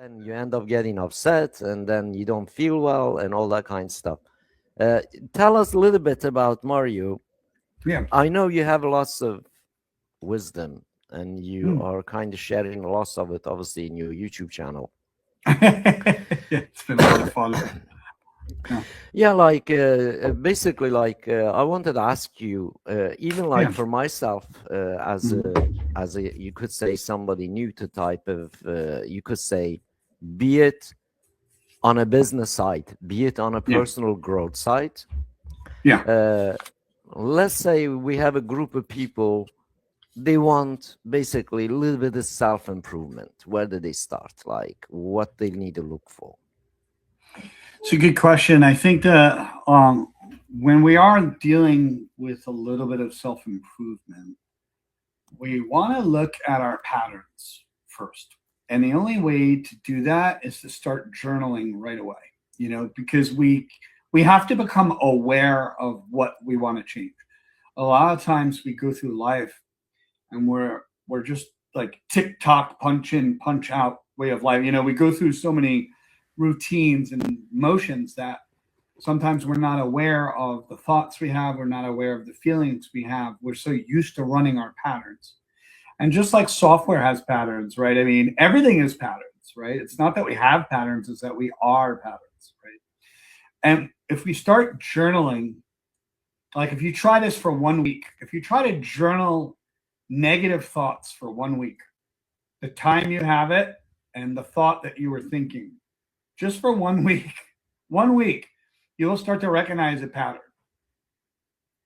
and you end up getting upset, and then you don't feel well, and all that kind of stuff. Uh, Tell us a little bit about Mario. Yeah. I know you have lots of wisdom, and you Hmm. are kind of sharing lots of it, obviously, in your YouTube channel. It's been a lot of fun. Yeah. Yeah, like basically, like I wanted to ask you, even like Yeah. for myself, Mhm. as a you could say somebody new to type of, you could say, be it on a business side, be it on a Yeah. personal growth side. Yeah. Uh, let's say we have a group of people, they want basically a little bit of self improvement. Where do they start? Like what they need to look for? It's a good question. I think that when we are dealing with a little bit of self improvement, we want to look at our patterns first. And the only way to do that is to start journaling right away, because we have to become aware of what we want to change. A lot of times we go through life and we're just like tick tock, punch in, punch out way of life. We go through so many routines and motions that sometimes we're not aware of the thoughts we have, we're not aware of the feelings we have. We're so used to running our patterns. And just like software has patterns, right? I mean, everything is patterns, right? It's not that we have patterns, it's that we are patterns, right? And if we start journaling, like if you try this for 1 week, if you try to journal negative thoughts for 1 week, the time you have it and the thought that you were thinking, just for 1 week, 1 week, you'll start to recognize a pattern.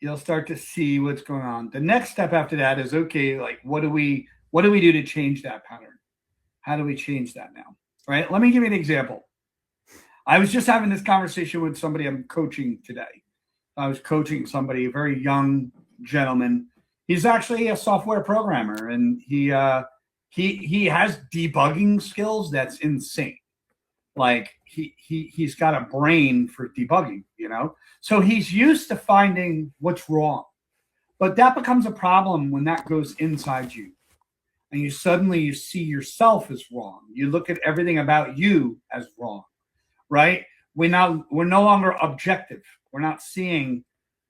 You'll start to see what's going on. The next step after that is, okay, like what do we do to change that pattern? How do we change that now? Right? Let me give you an example. I was just having this conversation with somebody I'm coaching today. I was coaching somebody, a very young gentleman. He's actually a software programmer, and he has debugging skills that's insane. Like he's got a brain for debugging. So he's used to finding what's wrong. But that becomes a problem when that goes inside you. And you see yourself as wrong. You look at everything about you as wrong, right? We're no longer objective. We're not seeing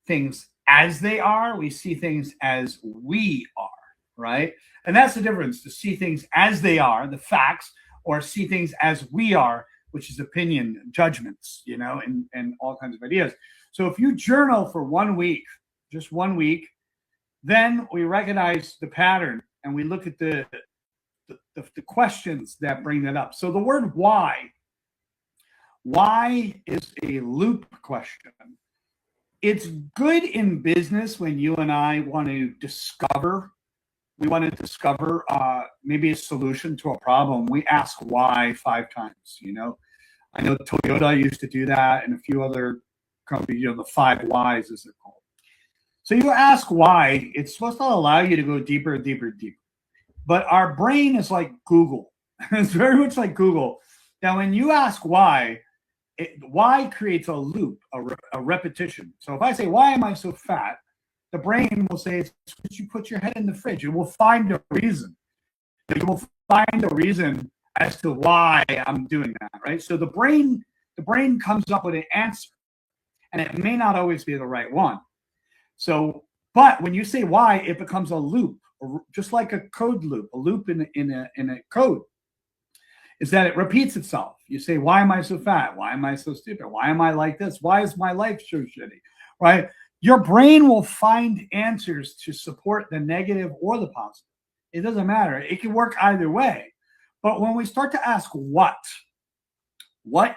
things as they are. We see things as we are, right? And that's the difference, to see things as they are, the facts, or see things as we are, which is opinion, judgments, and all kinds of ideas. So if you journal for 1 week, just 1 week, then we recognize the pattern and we look at the questions that bring that up. So the word why is a loop question. It's good in business when you and I want to discover. We want to discover maybe a solution to a problem. We ask why 5 times. I know Toyota used to do that, and a few other companies. The 5 whys, as they're called. So you ask why. It's supposed to allow you to go deeper, deeper, deeper. But our brain is like Google. It's very much like Google. Now, when you ask why, why creates a loop, a repetition. So if I say, why am I so fat? The brain will say, it's because you put your head in the fridge. It will find a reason. You will find a reason as to why I'm doing that, right? So the brain comes up with an answer, and it may not always be the right one. So, but when you say why, it becomes a loop, just like a code loop. A loop in a code is that it repeats itself. You say, why am I so fat? Why am I so stupid? Why am I like this? Why is my life so shitty? Right? Your brain will find answers to support the negative or the positive. It doesn't matter. It can work either way. But when we start to ask what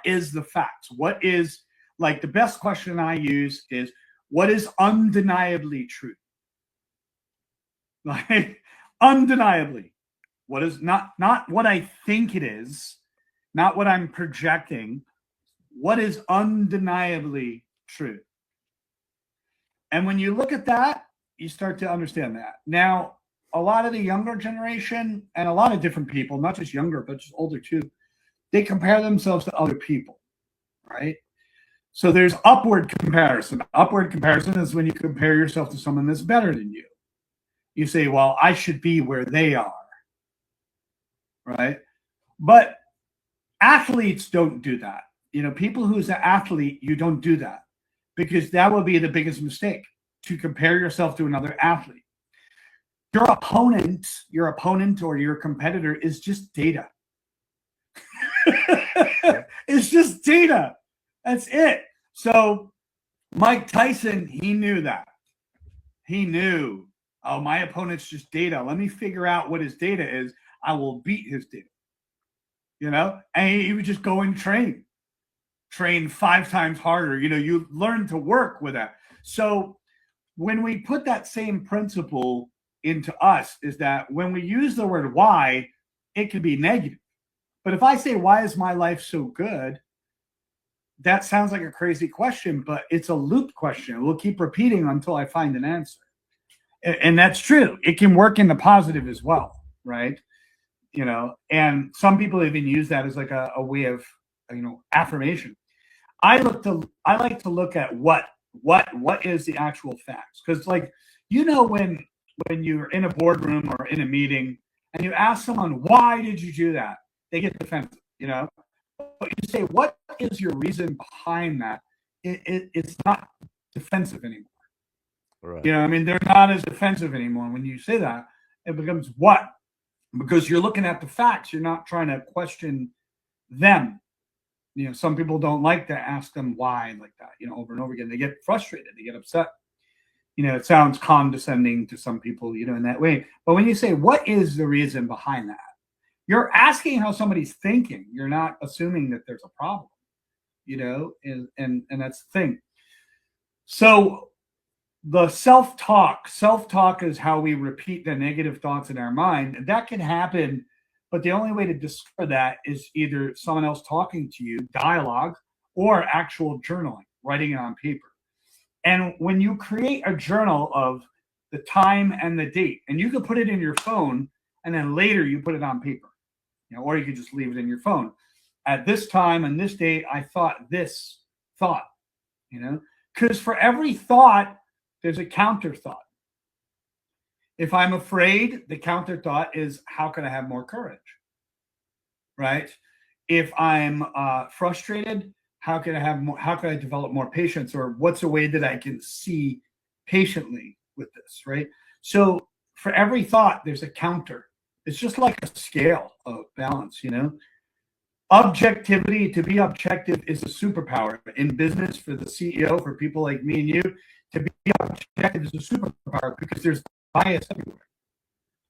is the facts? What is, like, the best question I use is, what is undeniably true? Like, undeniably. What is not what I think it is, not what I'm projecting. What is undeniably true? And when you look at that, you start to understand that. Now, a lot of the younger generation and a lot of different people, not just younger, but just older too, they compare themselves to other people, right? So there's upward comparison. Upward comparison is when you compare yourself to someone that's better than you. You say, well, I should be where they are, right? But Athletes don't do that. People who's an athlete, you don't do that, because that would be the biggest mistake, to compare yourself to another athlete. Your opponent or your competitor is just data. Yeah. It's just data. That's it. So Mike Tyson, he knew that. He knew, oh, my opponent's just data. Let me figure out what his data is. I will beat his data. And he would just go and train 5 times harder. You learn to work with that. So when we put that same principle into us, is that when we use the word why, it can be negative. But if I say, why is my life so good? That sounds like a crazy question, but it's a loop question. We'll keep repeating until I find an answer. And that's true. It can work in the positive as well, right? And some people even use that as like a way of, affirmation. I like to look at what is the actual facts. Because like, when you're in a boardroom or in a meeting and you ask someone, why did you do that? They get defensive. But you say, what is your reason behind that? It's not defensive anymore. Right. I mean, they're not as defensive anymore. When you say that, it becomes what? Because you're looking at the facts. You're not trying to question them. Some people don't like to ask them why like that, over and over again. They get frustrated. They get upset. It sounds condescending to some people, in that way. But when you say, what is the reason behind that? You're asking how somebody's thinking. You're not assuming that there's a problem, and that's the thing. So the self-talk is how we repeat the negative thoughts in our mind. And that can happen, but the only way to discover that is either someone else talking to you, dialogue, or actual journaling, writing it on paper. And when you create a journal of the time and the date, and you can put it in your phone, and then later you put it on paper, or you could just leave it in your phone. At this time and this date, I thought this thought, because for every thought, there's a counter thought. If I'm afraid, the counter thought is, how can I have more courage? Right? If I'm frustrated, how can I develop more patience? Or what's a way that I can see patiently with this, right? So for every thought, there's a counter. It's just like a scale of balance, Objectivity, to be objective, is a superpower in business. For the CEO, for people like me and you, to be objective is a superpower, because there's bias everywhere,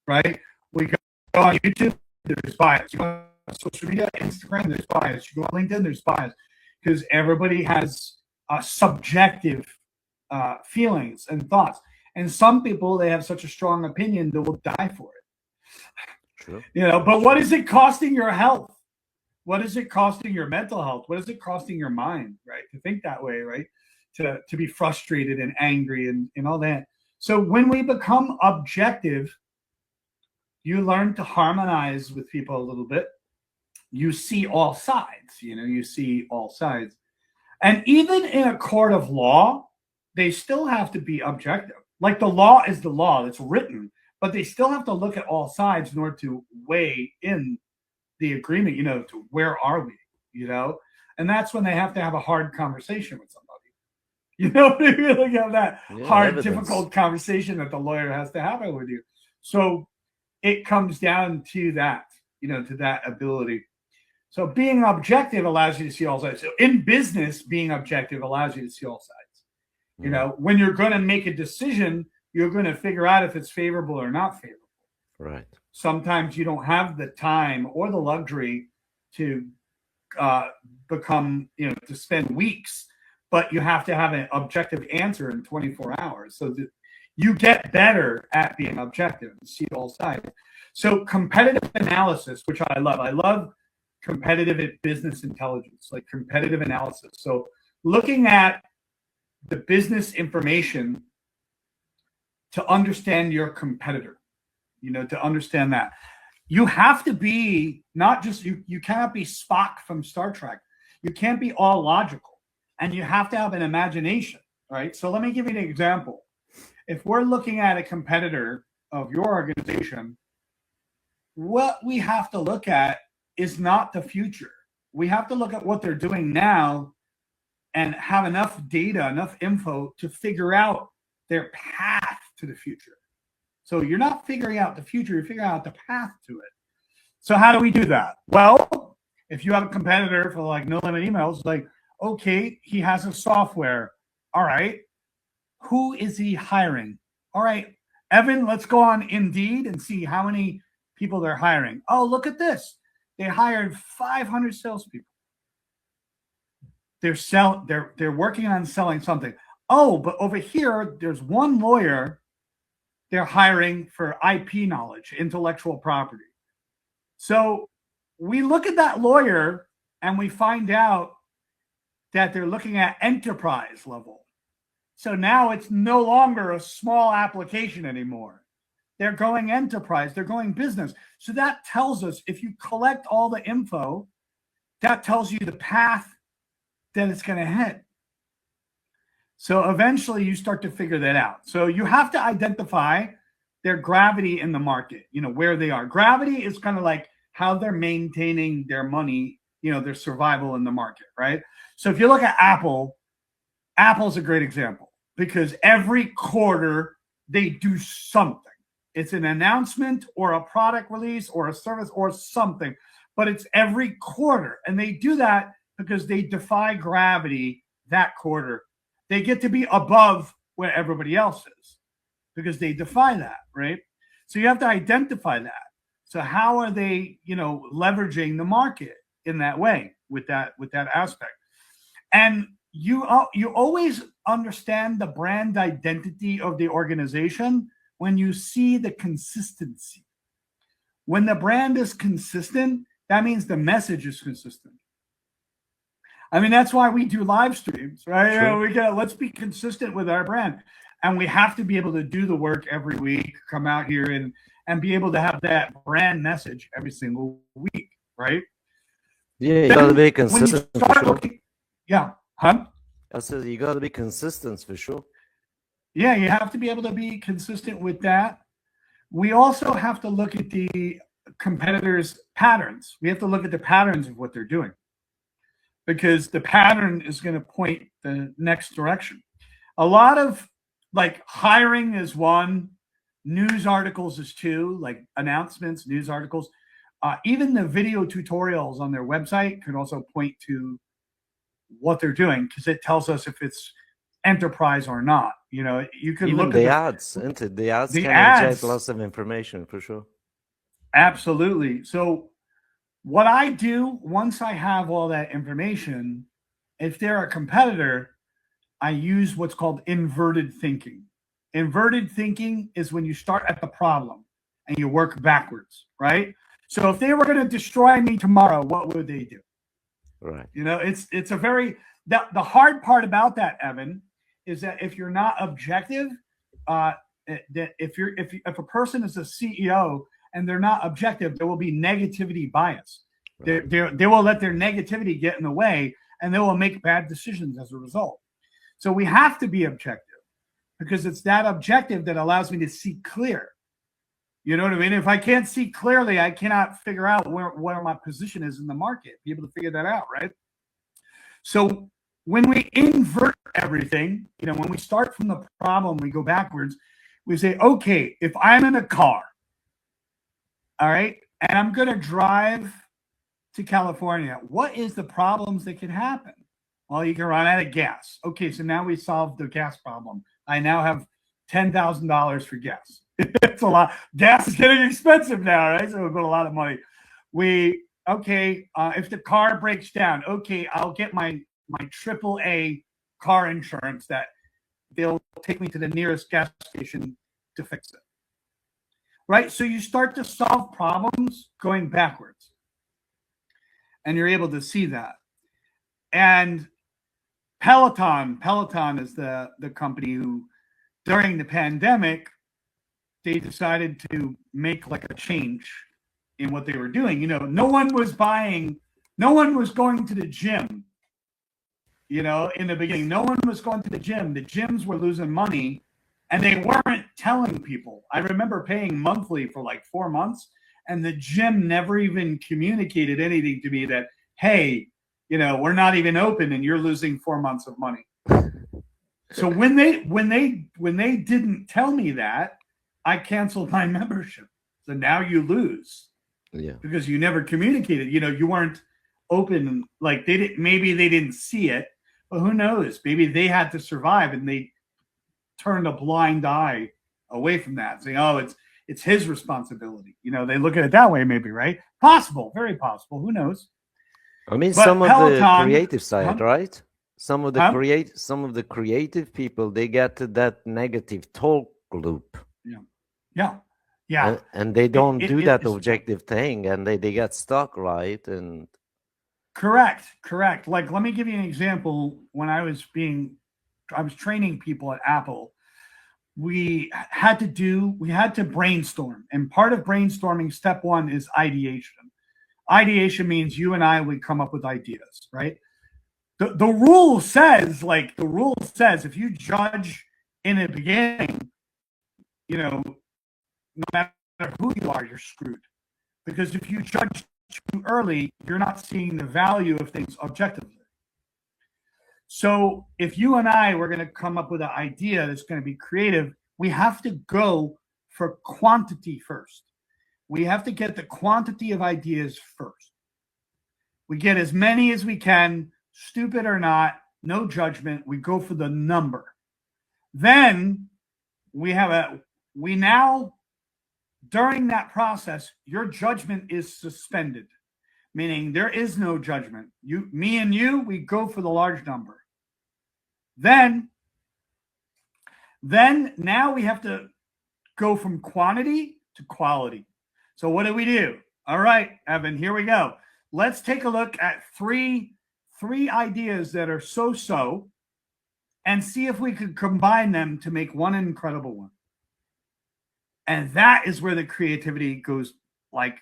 right? We go on YouTube, there's bias. You go on social media, Instagram, there's bias. You go on LinkedIn, there's bias, because everybody has subjective feelings and thoughts. And some people, they have such a strong opinion, they will die for it. True. But what is it costing your health? What is it costing your mental health? What is it costing your mind, right? To think that way, right? To be frustrated and angry and all that. So when we become objective, you learn to harmonize with people a little bit. You see all sides, you see all sides. And even in a court of law, they still have to be objective. Like, the law is the law, it's written, but they still have to look at all sides in order to weigh in the agreement, to where are we, and that's when they have to have a hard conversation with somebody. They really have that hard, evidence. Difficult conversation that the lawyer has to have with you. So it comes down to that, to that ability. So being objective allows you to see all sides. So in business, being objective allows you to see all sides. When you're going to make a decision, you're going to figure out if it's favorable or not favorable. Right. Sometimes you don't have the time or the luxury to to spend weeks, but you have to have an objective answer in 24 hours. So that you get better at being objective and see all sides. So competitive analysis, which I love competitive business intelligence, like competitive analysis. So looking at the business information to understand your competitor, to understand that. You have to be not just, you cannot be Spock from Star Trek. You can't be all logical, and you have to have an imagination, right? So let me give you an example. If we're looking at a competitor of your organization, what we have to look at is not the future. we have to look at what they're doing now and have enough data, enough info to figure out their path to the future. So you're not figuring out the future, you're figuring out the path to it. So how do we do that? Well, if you have a competitor for like no limit emails, like, okay, he has a software. All right. Who is he hiring? All right, Evan, let's go on Indeed and see how many people they're hiring. Oh, look at this. They hired 500 salespeople. They're working on selling something. Oh, but over here, there's one lawyer they're hiring for IP knowledge, intellectual property. So we look at that lawyer and we find out that they're looking at enterprise level. So now it's no longer a small application anymore. They're going enterprise, they're going business. So that tells us, if you collect all the info, that tells you the path that it's going to hit. So eventually you start to figure that out. So you have to identify their gravity in the market, where they are. Gravity is kind of like how they're maintaining their money, their survival in the market, right? So if you look at Apple, Apple's a great example because every quarter they do something. It's an announcement or a product release or a service or something, but it's every quarter. And they do that because they defy gravity that quarter. They get to be above where everybody else is because they defy that, right? So you have to identify that. So how are they, leveraging the market in that way with that aspect? And you always understand the brand identity of the organization when you see the consistency. When the brand is consistent, that means the message is consistent. I mean, that's why we do live streams, right? Sure. Let's be consistent with our brand. And we have to be able to do the work every week, come out here and be able to have that brand message every single week, right? Yeah, you got to be consistent for sure. Yeah. Huh? I said you got to be consistent for sure. Yeah, you have to be able to be consistent with that. We also have to look at the competitors' patterns. We have to look at the patterns of what they're doing because the pattern is going to point the next direction. A lot of like hiring is one, news articles is two, like announcements, news articles. Even the video tutorials on their website can also point to what they're doing because it tells us if it's enterprise or not. You can even look the at ads, isn't it? The ads can inject lots of information for sure. Absolutely. So what I do once I have all that information, if they're a competitor, I use what's called inverted thinking. Inverted thinking is when you start at the problem and you work backwards, right? So if they were going to destroy me tomorrow, what would they do? Right. It's a very the hard part about that, Evan, is that if you're not objective, that if a person is a CEO and they're not objective, there will be negativity bias. Right. They will let their negativity get in the way, and they will make bad decisions as a result. So we have to be objective because it's that objective that allows me to see clear. You know what I mean? If I can't see clearly, I cannot figure out where my position is in the market, be able to figure that out, right? So when we invert everything, when we start from the problem, we go backwards, we say, okay, if I'm in a car, all right, and I'm going to drive to California, what is the problems that can happen? Well, you can run out of gas. Okay, so now we solved the gas problem. I now have $10,000 for gas. It's a lot. Gas is getting expensive now, right? So we've got a lot of money. If the car breaks down, okay, I'll get my AAA car insurance that they'll take me to the nearest gas station to fix it. Right? So you start to solve problems going backwards. And you're able to see that. And Peloton is the company who, during the pandemic, they decided to make like a change in what they were doing. No one was going to the gym. In the beginning, no one was going to the gym. The gyms were losing money and they weren't telling people. I remember paying monthly for like 4 months and the gym never even communicated anything to me that hey, we're not even open and you're losing 4 months of money. So when they didn't tell me that, I canceled my membership. So now you lose Yeah. because you never communicated. You weren't open. Like maybe they didn't see it, but who knows? Maybe they had to survive and they turned a blind eye away from that, saying, "Oh, it's his responsibility." They look at it that way, maybe, right? Possible, very possible. Who knows? I mean, But some of the Peloton, creative side, huh? right? Huh? Some of the creative people, they get to that negative talk loop, Yeah, yeah, yeah. and they don't do that It's objective thing, and they get stuck, right? And correct. Like, let me give you an example. When I was training people at Apple, we had to brainstorm, and part of brainstorming, step one, is ideation. Ideation means you and I would come up with ideas, right? The rule says if you judge in the beginning, no matter who you are, you're screwed. Because if you judge too early, you're not seeing the value of things objectively. So if you and I were going to come up with an idea that's going to be creative, we have to go for quantity first. We have to get the quantity of ideas first. We get as many as we can, stupid or not, no judgment. We go for the number. Then we now, during that process, your judgment is suspended, meaning there is no judgment. Me and you, we go for the large number. Then now we have to go from quantity to quality. So what do? All right, Evan, here we go. Let's take a look at three ideas that are so and see if we could combine them to make one incredible one. And that is where the creativity goes like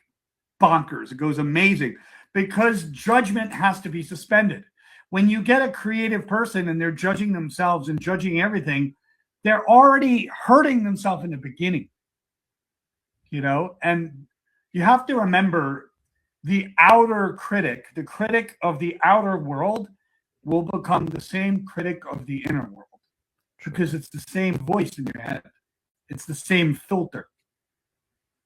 bonkers. It goes amazing because judgment has to be suspended. When you get a creative person and they're judging themselves and judging everything, they're already hurting themselves in the beginning. And you have to remember the outer critic, the critic of the outer world, will become the same critic of the inner world because it's the same voice in your head. It's the same filter.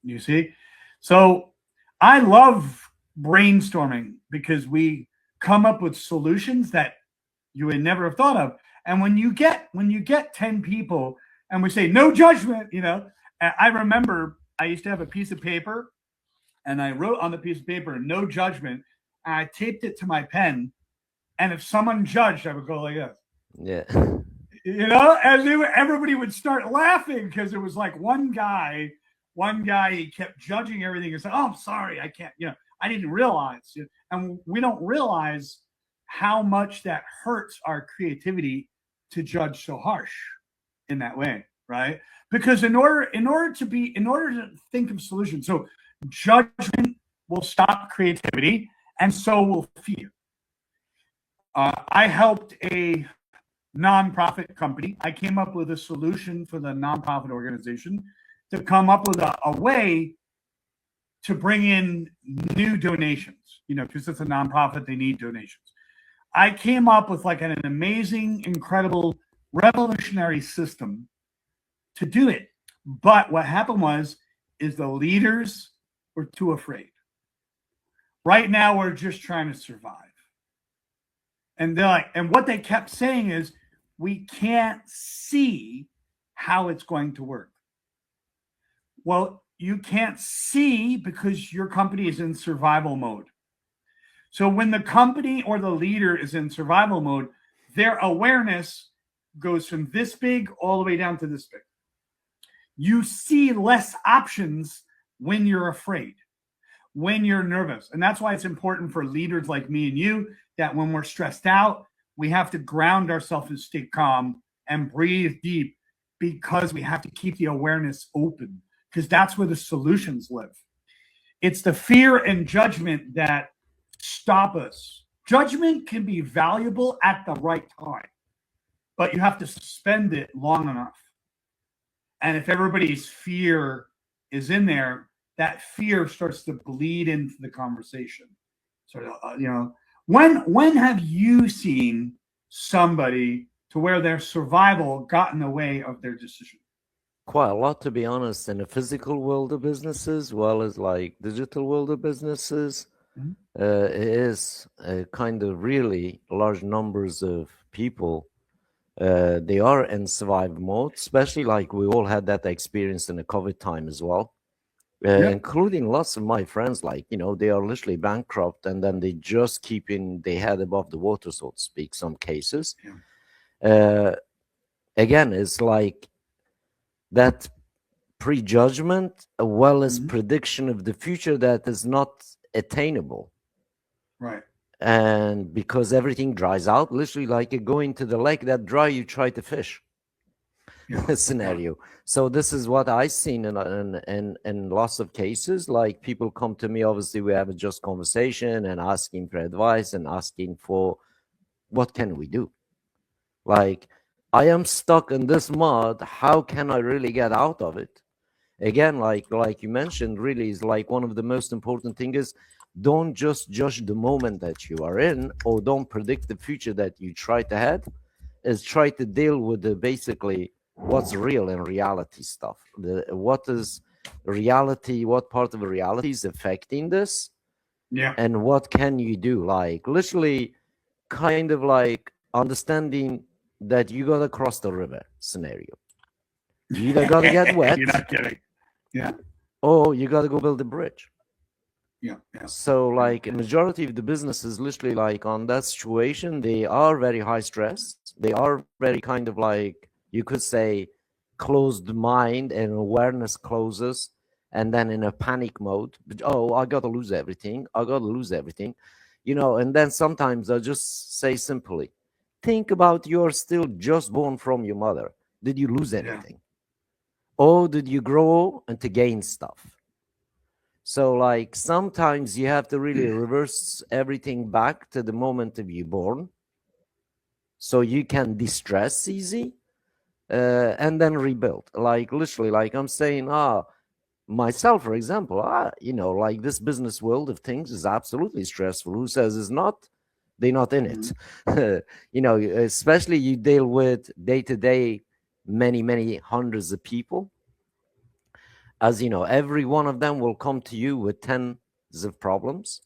You see? So I love brainstorming because we come up with solutions that you would never have thought of. And when you get 10 people and we say no judgment, I remember I used to have a piece of paper and I wrote on the piece of paper no judgment, and I taped it to my pen, and if someone judged, I would go like this. yeah. And everybody would start laughing because it was like one guy, he kept judging everything and said, "Oh, I'm sorry, I can't." I didn't realize, and we don't realize how much that hurts our creativity to judge so harsh in that way, right? Because in order to think of solutions, so judgment will stop creativity, and so will fear. I helped a nonprofit company. I came up with a solution for the nonprofit organization to come up with a way to bring in new donations, because it's a nonprofit, they need donations. I came up with like an amazing, incredible, revolutionary system to do it. But what happened is the leaders were too afraid. Right now, we're just trying to survive. And what they kept saying is, we can't see how it's going to work. Well, you can't see because your company is in survival mode. So when the company or the leader is in survival mode, their awareness goes from this big all the way down to this big. You see less options when you're afraid, when you're nervous. And that's why it's important for leaders like me and you that when we're stressed out, we have to ground ourselves and stay calm and breathe deep, because we have to keep the awareness open, because that's where the solutions live. It's the fear and judgment that stop us. Judgment can be valuable at the right time, but you have to suspend it long enough. And if everybody's fear is in there, that fear starts to bleed into the conversation. Sort of, When have you seen somebody to where their survival got in the way of their decision? Quite a lot, to be honest, in the physical world of businesses, as well as like digital world of businesses. Mhm. It is kind of really large numbers of people. They are in survival mode, especially like we all had that experience in the COVID time as well, Yep. including lots of my friends. Like, they are literally bankrupt and then they just keeping their head above the water, so to speak, some cases. Yeah. Uh, Again, it's like that prejudgment as well as Mhm. prediction of the future that is not attainable. Right. And because everything dries out, literally like you go into the lake that dry, you try to fish Yeah. Yeah. scenario. So this is what I've seen in lots of cases. Like people come to me, obviously we have a just conversation and asking for advice and asking for what can we do? Like, I am stuck in this mud. How can I really get out of it? Again, like you mentioned, really is like one of the most important thing is don't just judge the moment that you are in, or don't predict the future that you try to head. Is try to deal with the basically what's real and reality stuff. What is reality, what part of reality is affecting this, Yeah. and what can you do? Like literally kind of like understanding that you gotta cross the river scenario. You either gotta get You're wet not kidding. Yeah. or you gotta go build a bridge. Yeah. Yeah. So Yeah. like a majority of the businesses literally like on that situation, they are very high stress. They are very kind of like you could say closed mind and awareness closes and then in a panic mode. Oh, I gotta lose everything. I gotta lose everything. And then sometimes I just say simply, think about you're still just born from your mother. Did you lose Yeah. anything? Or did you grow and to gain stuff? So, like, sometimes you have to really reverse everything back to the moment of you born so you can distress easy and then rebuild. Like, literally, like I'm saying, myself, for example, like this business world of things is absolutely stressful. Who says it's not? They're not in Mhm. it. Especially you deal with day to day many hundreds of people. As you know, every one of them will come to you with tens of problems.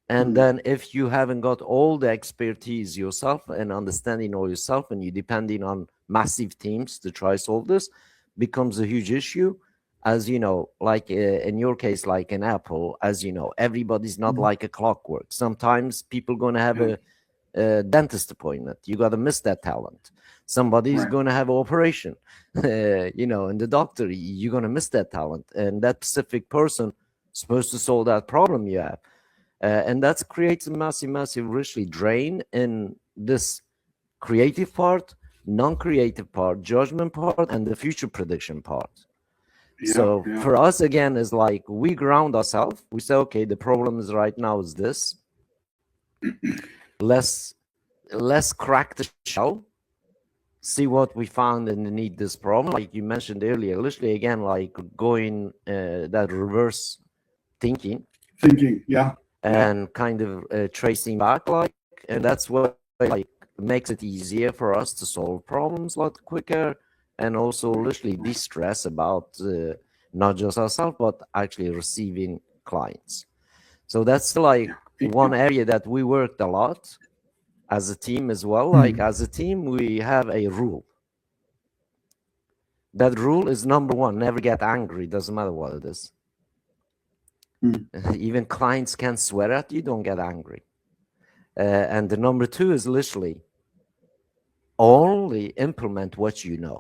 And Mhm. then if you haven't got all the expertise yourself and understanding all yourself, and you're depending on massive teams to try solve this, becomes a huge issue. As you know, like in your case, like in Apple, as you know, everybody's not Mhm. like a clockwork. Sometimes people going to have Yeah. a dentist appointment. You got to miss that talent. Somebody's Right. going to have an operation, and the doctor, you're going to miss that talent. And that specific person supposed to solve that problem you have. And that creates a massive richly drain in this creative part, non-creative part, judgment part, and the future prediction part. Yeah. So Yeah. for us, again, is like we ground ourselves. We say, okay, the problem is right now is this. Let's let's crack the shell, see what we found underneath this problem. Like you mentioned earlier, literally again, like going that reverse thinking Thinking. Yeah. Yeah. and kind of tracing back, like, and that's what like makes it easier for us to solve problems a lot quicker, and also Right. literally de-stress about not just ourselves but actually receiving clients. So that's like Yeah. one Yeah. area that we worked a lot as a team as well. Like Mhm. as a team, we have a rule. That rule is number one: never get angry. Doesn't matter what it is. Mhm. Even clients can swear at you. Don't get angry. And the number two is literally only implement what you know.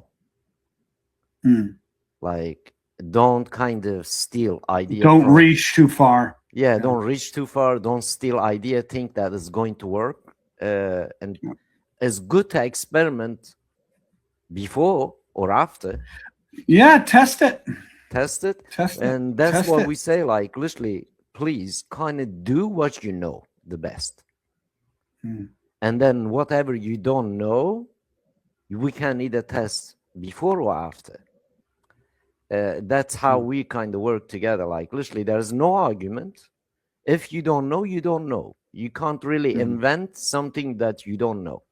Mhm. Like, don't kind of steal idea Don't from. reach too far. Yeah, Yeah. don't reach too far. Don't steal idea. Think that is going to work. And Yeah. it's good to experiment before or after. Yeah. Test it. Test it, Test it. and that's Test what it. we say. Like, literally, please kind of do what you know the best, Mhm. and then whatever you don't know, we can either test before or after. That's how we kind of work together. Like literally, there's no argument. If you don't know, you don't know. You can't really invent something that you don't know.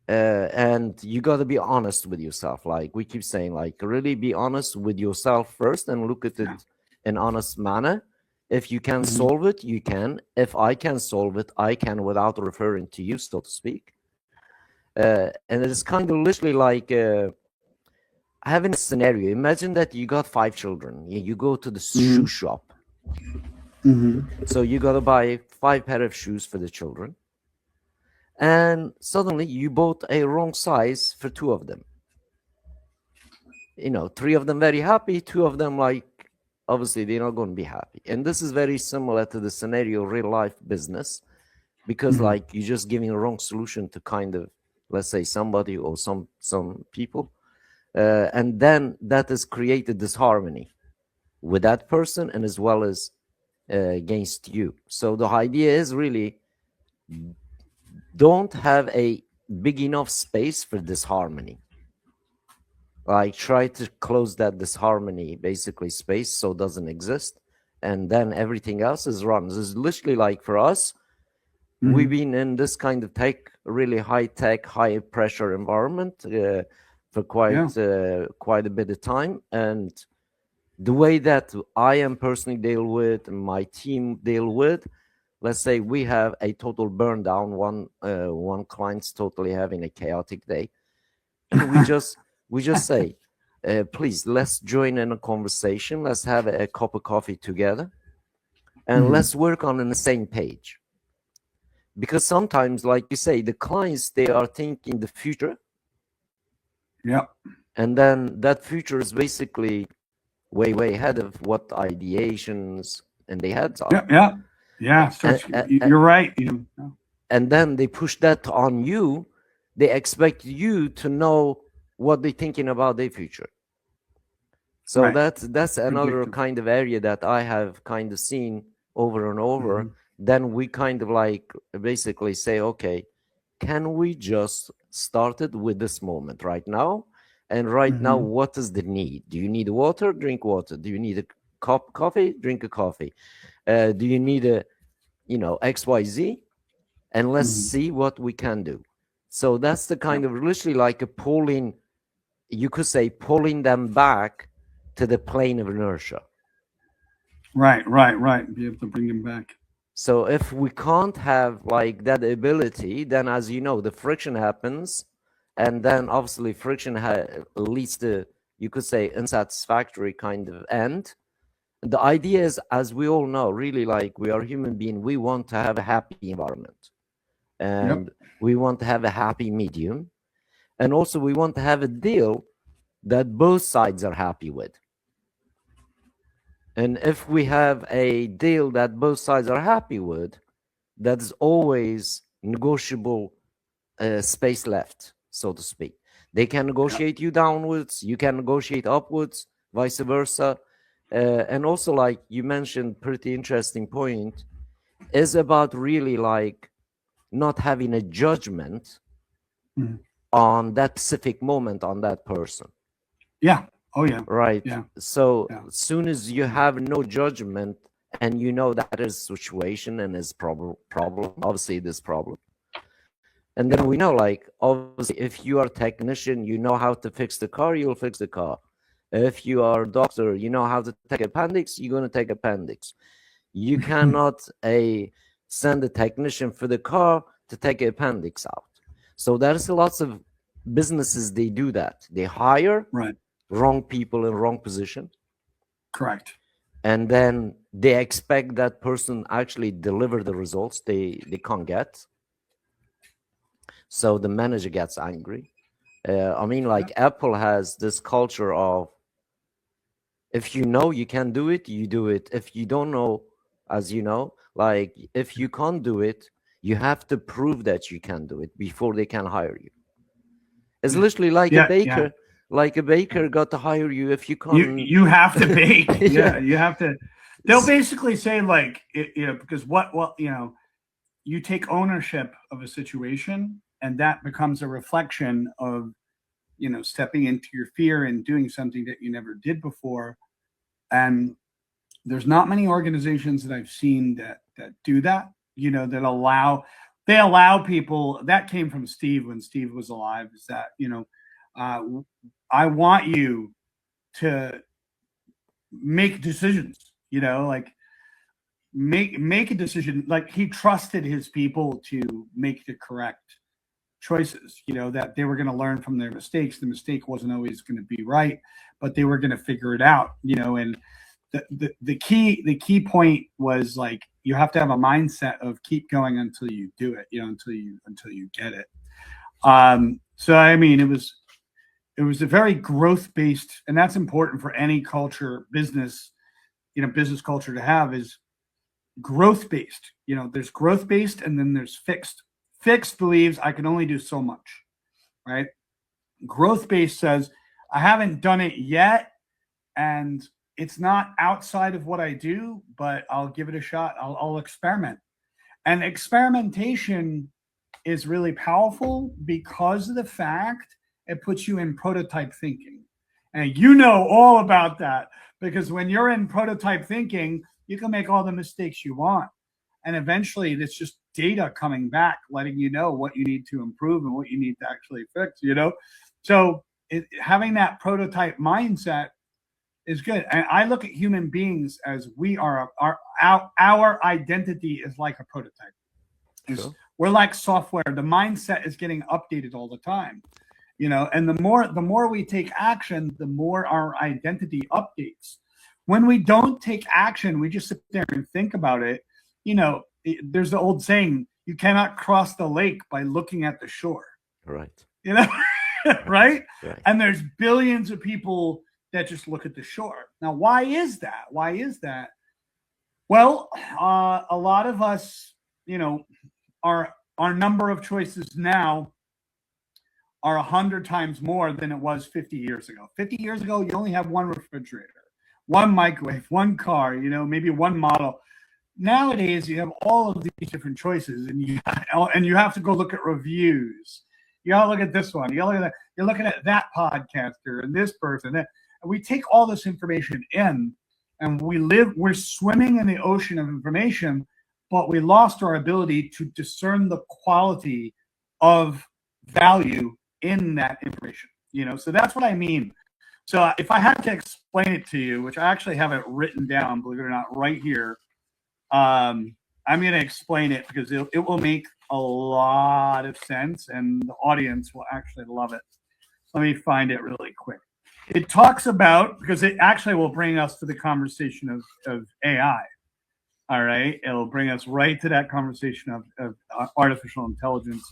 And you got to be honest with yourself. Like we keep saying, like really be honest with yourself first and look at it in honest manner. If you can solve it, you can. If I can solve it, I can, without referring to you, so to speak. And it's kind of literally like having a scenario. Imagine that you got 5 children. You go to the shoe shop. So you got to buy 5 pair of shoes for the children. And suddenly you bought a wrong size for 2 of them. 3 of them very happy, 2 of them, like, obviously they're not going to be happy. And this is very similar to the scenario real life business, because like you're just giving a wrong solution to kind of, let's say, somebody or some people. And then that has created disharmony with that person and as well as against you. So the idea is really don't have a big enough space for disharmony. Like try to close that disharmony, basically space, so it doesn't exist. And then everything else is runs. It's literally like for us, we've been in this kind of really high tech, high pressure environment for quite a bit of time. And the way that I am personally deal with, and my team deal with, let's say we have a total burn down. One client's totally having a chaotic day, and we just say, please, let's join in a conversation. Let's have a cup of coffee together, and let's work on the same page. Because sometimes, like you say, the clients, they are thinking the future. Yeah. And then that future is basically way ahead of what ideations and they had. Yeah. You're right. And then they push that on you. They expect you to know what they're thinking about their future. So that's another kind of area that I have kind of seen over and over. Then we kind of like basically say, okay, can we just start it with this moment right now? And right now, what is the need? Do you need water? Drink water. Do you need a cup of coffee? Drink a coffee. Do you need a, XYZ? And let's see what we can do. So that's the kind of literally like a pulling, you could say pulling them back to the plane of inertia. Right. Be able to bring them back. So if we can't have like that ability, then as you know, the friction happens. And then obviously friction leads to, you could say, unsatisfactory kind of end. The idea is, as we all know, really like we are human beings, we want to have a happy environment. And we want to have a happy medium. And also we want to have a deal that both sides are happy with. And if we have a deal that both sides are happy with, that's always negotiable space left, so to speak. They can negotiate you downwards, you can negotiate upwards, vice versa. And also, like you mentioned, pretty interesting point, is about really like not having a judgment on that specific moment on that person. Yeah. Oh, yeah. Right. Yeah. So as soon as you have no judgment and you know that is situation and is problem, obviously this problem. And then we know, like, obviously, if you are a technician, you know how to fix the car, you'll fix the car. If you are a doctor, you know how to take appendix, you're going to take appendix. You cannot send a technician for the car to take appendix out. So there's lots of businesses, they do that. They hire wrong people in wrong position. Correct. And then they expect that person actually deliver the results they can't get. So the manager gets angry. I mean, like Apple has this culture of, if you know you can do it, you do it. If you don't know, as you know, like if you can't do it, you have to prove that you can do it before they can hire you. It's literally like a baker. Yeah. Like a baker got to hire you if you can't. You have to bake. You have to. They'll basically say like, because you take ownership of a situation, and that becomes a reflection of, stepping into your fear and doing something that you never did before. And there's not many organizations that I've seen that do that. that they allow people. That came from Steve when Steve was alive, is that, I want you to make decisions, like make a decision. Like, he trusted his people to make the correct choices, that they were going to learn from their mistakes. The mistake wasn't always going to be right, but they were going to figure it out, and the key point was, like, you have to have a mindset of keep going until you do it, until you get it. So I mean, it was a very growth based, and that's important for any culture, business culture to have, is growth based. There's growth based, and then there's fixed. Fixed believes I can only do so much, right? Growth based says I haven't done it yet, and it's not outside of what I do, but I'll give it a shot. I'll experiment. And experimentation is really powerful because of the fact it puts you in prototype thinking. And all about that, because when you're in prototype thinking, you can make all the mistakes you want. And eventually it's just data coming back, letting you know what you need to improve and what you need to actually fix, So having that prototype mindset is good. And I look at human beings as we are, our identity is like a prototype. Sure. We're like software. The mindset is getting updated all the time, and the more we take action, the more our identity updates. When we don't take action, we just sit there and think about it. There's the old saying, you cannot cross the lake by looking at the shore. Right. Right? Right. And there's billions of people that just look at the shore. Now, why is that? Well, a lot of us, our number of choices now are 100 times more than it was 50 years ago. 50 years ago, you only have one refrigerator, one microwave, one car, maybe one model. Nowadays, you have all of these different choices, and you have to go look at reviews. You got to look at this one. You got to look at that. You're looking at that podcaster and this person. And we take all this information in, and we're swimming in the ocean of information, but we lost our ability to discern the quality of value in that information. So that's what I mean. So if I had to explain it to you, which I actually have it written down, believe it or not, right here, I'm going to explain it because it will make a lot of sense, and the audience will actually love it. Let me find it really quick. It talks about, because it actually will bring us to the conversation of AI. All right. It'll bring us right to that conversation of artificial intelligence.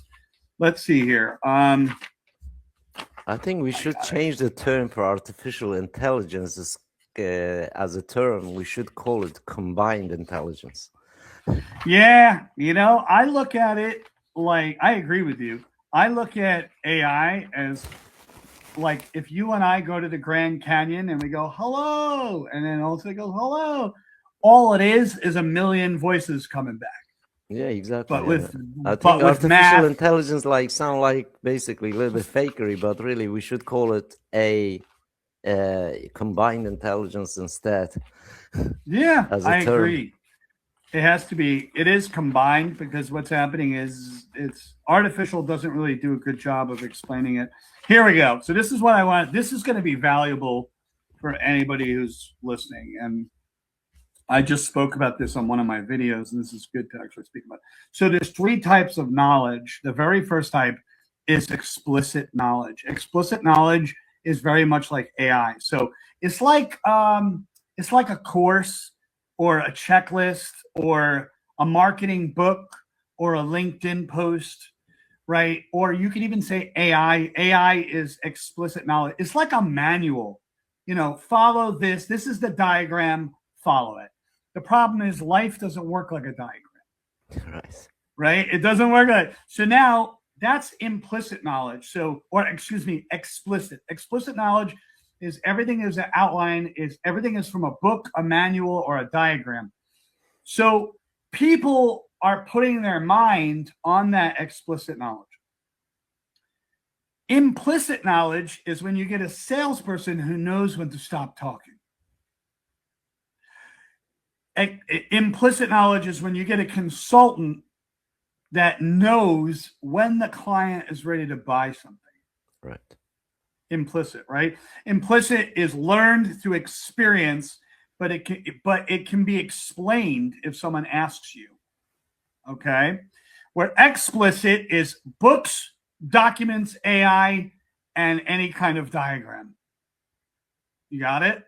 Let's see here. I think we should change the term for artificial intelligence as a term. We should call it combined intelligence. Yeah. I look at it like, I agree with you. I look at AI as like if you and I go to the Grand Canyon and we go, hello, and then also goes, hello. All it is a million voices coming back. Yeah, exactly. But with I think artificial intelligence sound like basically a little bit fakery, but really we should call it a combined intelligence instead. Yeah, I agree. It has to be. It is combined, because what's happening is it's artificial doesn't really do a good job of explaining it. Here we go. So this is what I want. This is going to be valuable for anybody who's listening. And I just spoke about this on one of my videos, and this is good to actually speak about. So there's 3 types of knowledge. The very first type is explicit knowledge. Explicit knowledge is very much like AI. So it's like a course or a checklist or a marketing book or a LinkedIn post, right? Or you can even say AI. AI is explicit knowledge. It's like a manual. Follow this. This is the diagram. Follow it. The problem is life doesn't work like a diagram. Right? It doesn't work like. So now that's implicit knowledge. Explicit. Explicit knowledge is everything is an outline, everything is from a book, a manual, or a diagram. So people are putting their mind on that explicit knowledge. Implicit knowledge is when you get a salesperson who knows when to stop talking. Implicit knowledge is when you get a consultant that knows when the client is ready to buy something. Right. Implicit, right? Implicit is learned through experience, but it can be explained if someone asks you. Okay? Where explicit is books, documents, AI, and any kind of diagram. You got it?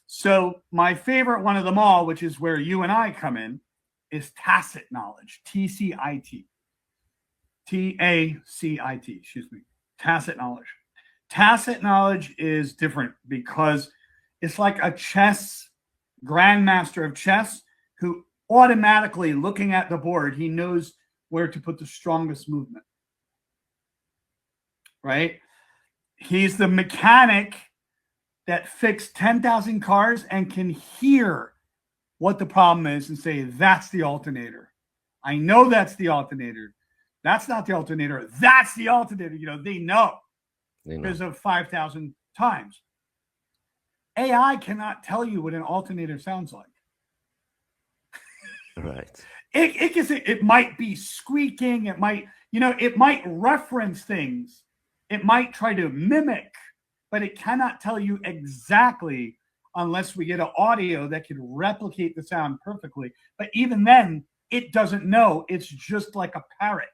So my favorite one of them all, which is where you and I come in, is tacit knowledge. TCIT. TACIT, excuse me. Tacit knowledge. Tacit knowledge is different because it's like a chess grandmaster of chess who automatically, looking at the board, he knows where to put the strongest movement. Right? He's the mechanic that fixed 10,000 cars and can hear what the problem is and say, that's the alternator. I know that's the alternator. That's not the alternator. That's the alternator. You know, they know because of 5,000 times. AI cannot tell you what an alternator sounds like. Right. It might be squeaking. It might, it might reference things. It might try to mimic, but it cannot tell you exactly unless we get an audio that can replicate the sound perfectly. But even then, it doesn't know. It's just like a parrot.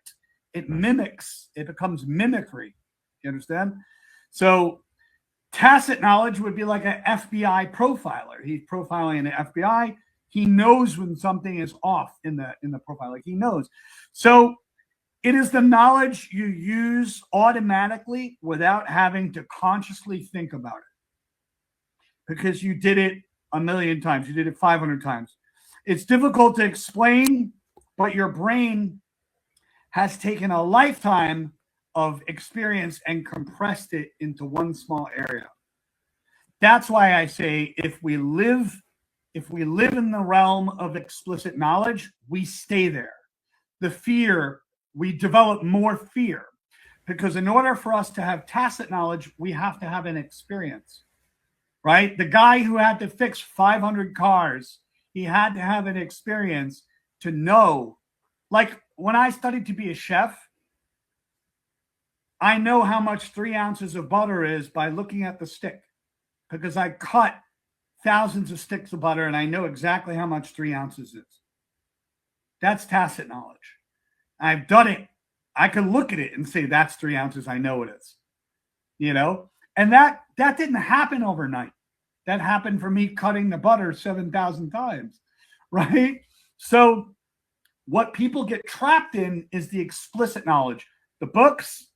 It mimics. It becomes mimicry. You understand? So tacit knowledge would be like an FBI profiler. He's profiling the FBI. He knows when something is off in the profile. Like he knows. So it is the knowledge you use automatically without having to consciously think about it. Because you did it a million times. You did it 500 times. It's difficult to explain, but your brain has taken a lifetime of experience and compressed it into one small area. That's why I say if we live in the realm of explicit knowledge, we stay there. The fear, we develop more fear. Because in order for us to have tacit knowledge, we have to have an experience. Right? The guy who had to fix 500 cars, he had to have an experience to know. Like when I studied to be a chef, I know how much 3 ounces of butter is by looking at the stick because I cut thousands of sticks of butter and I know exactly how much 3 ounces is. That's tacit knowledge. I've done it. I can look at it and say, that's 3 ounces. I know it is, and that didn't happen overnight. That happened for me cutting the butter 7,000 times, right? So what people get trapped in is the explicit knowledge, the books,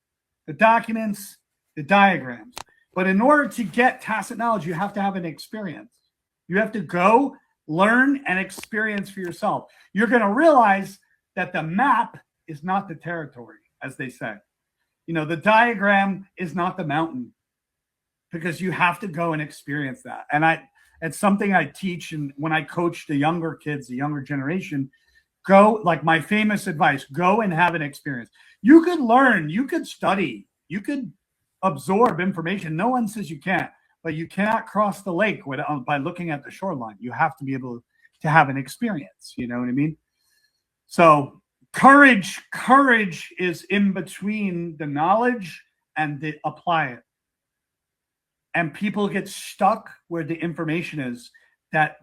the documents, the diagrams. But in order to get tacit knowledge, you have to have an experience. You have to go, learn, and experience for yourself. You're going to realize that the map is not the territory, as they say. The diagram is not the mountain because you have to go and experience that. And it's something I teach. And when I coach the younger kids, the younger generation, go, like my famous advice, go and have an experience. You could learn, you could study, you could absorb information. No one says you can't, but you cannot cross the lake by looking at the shoreline. You have to be able to have an experience. You know what I mean? So courage is in between the knowledge and the apply it. And people get stuck where the information is that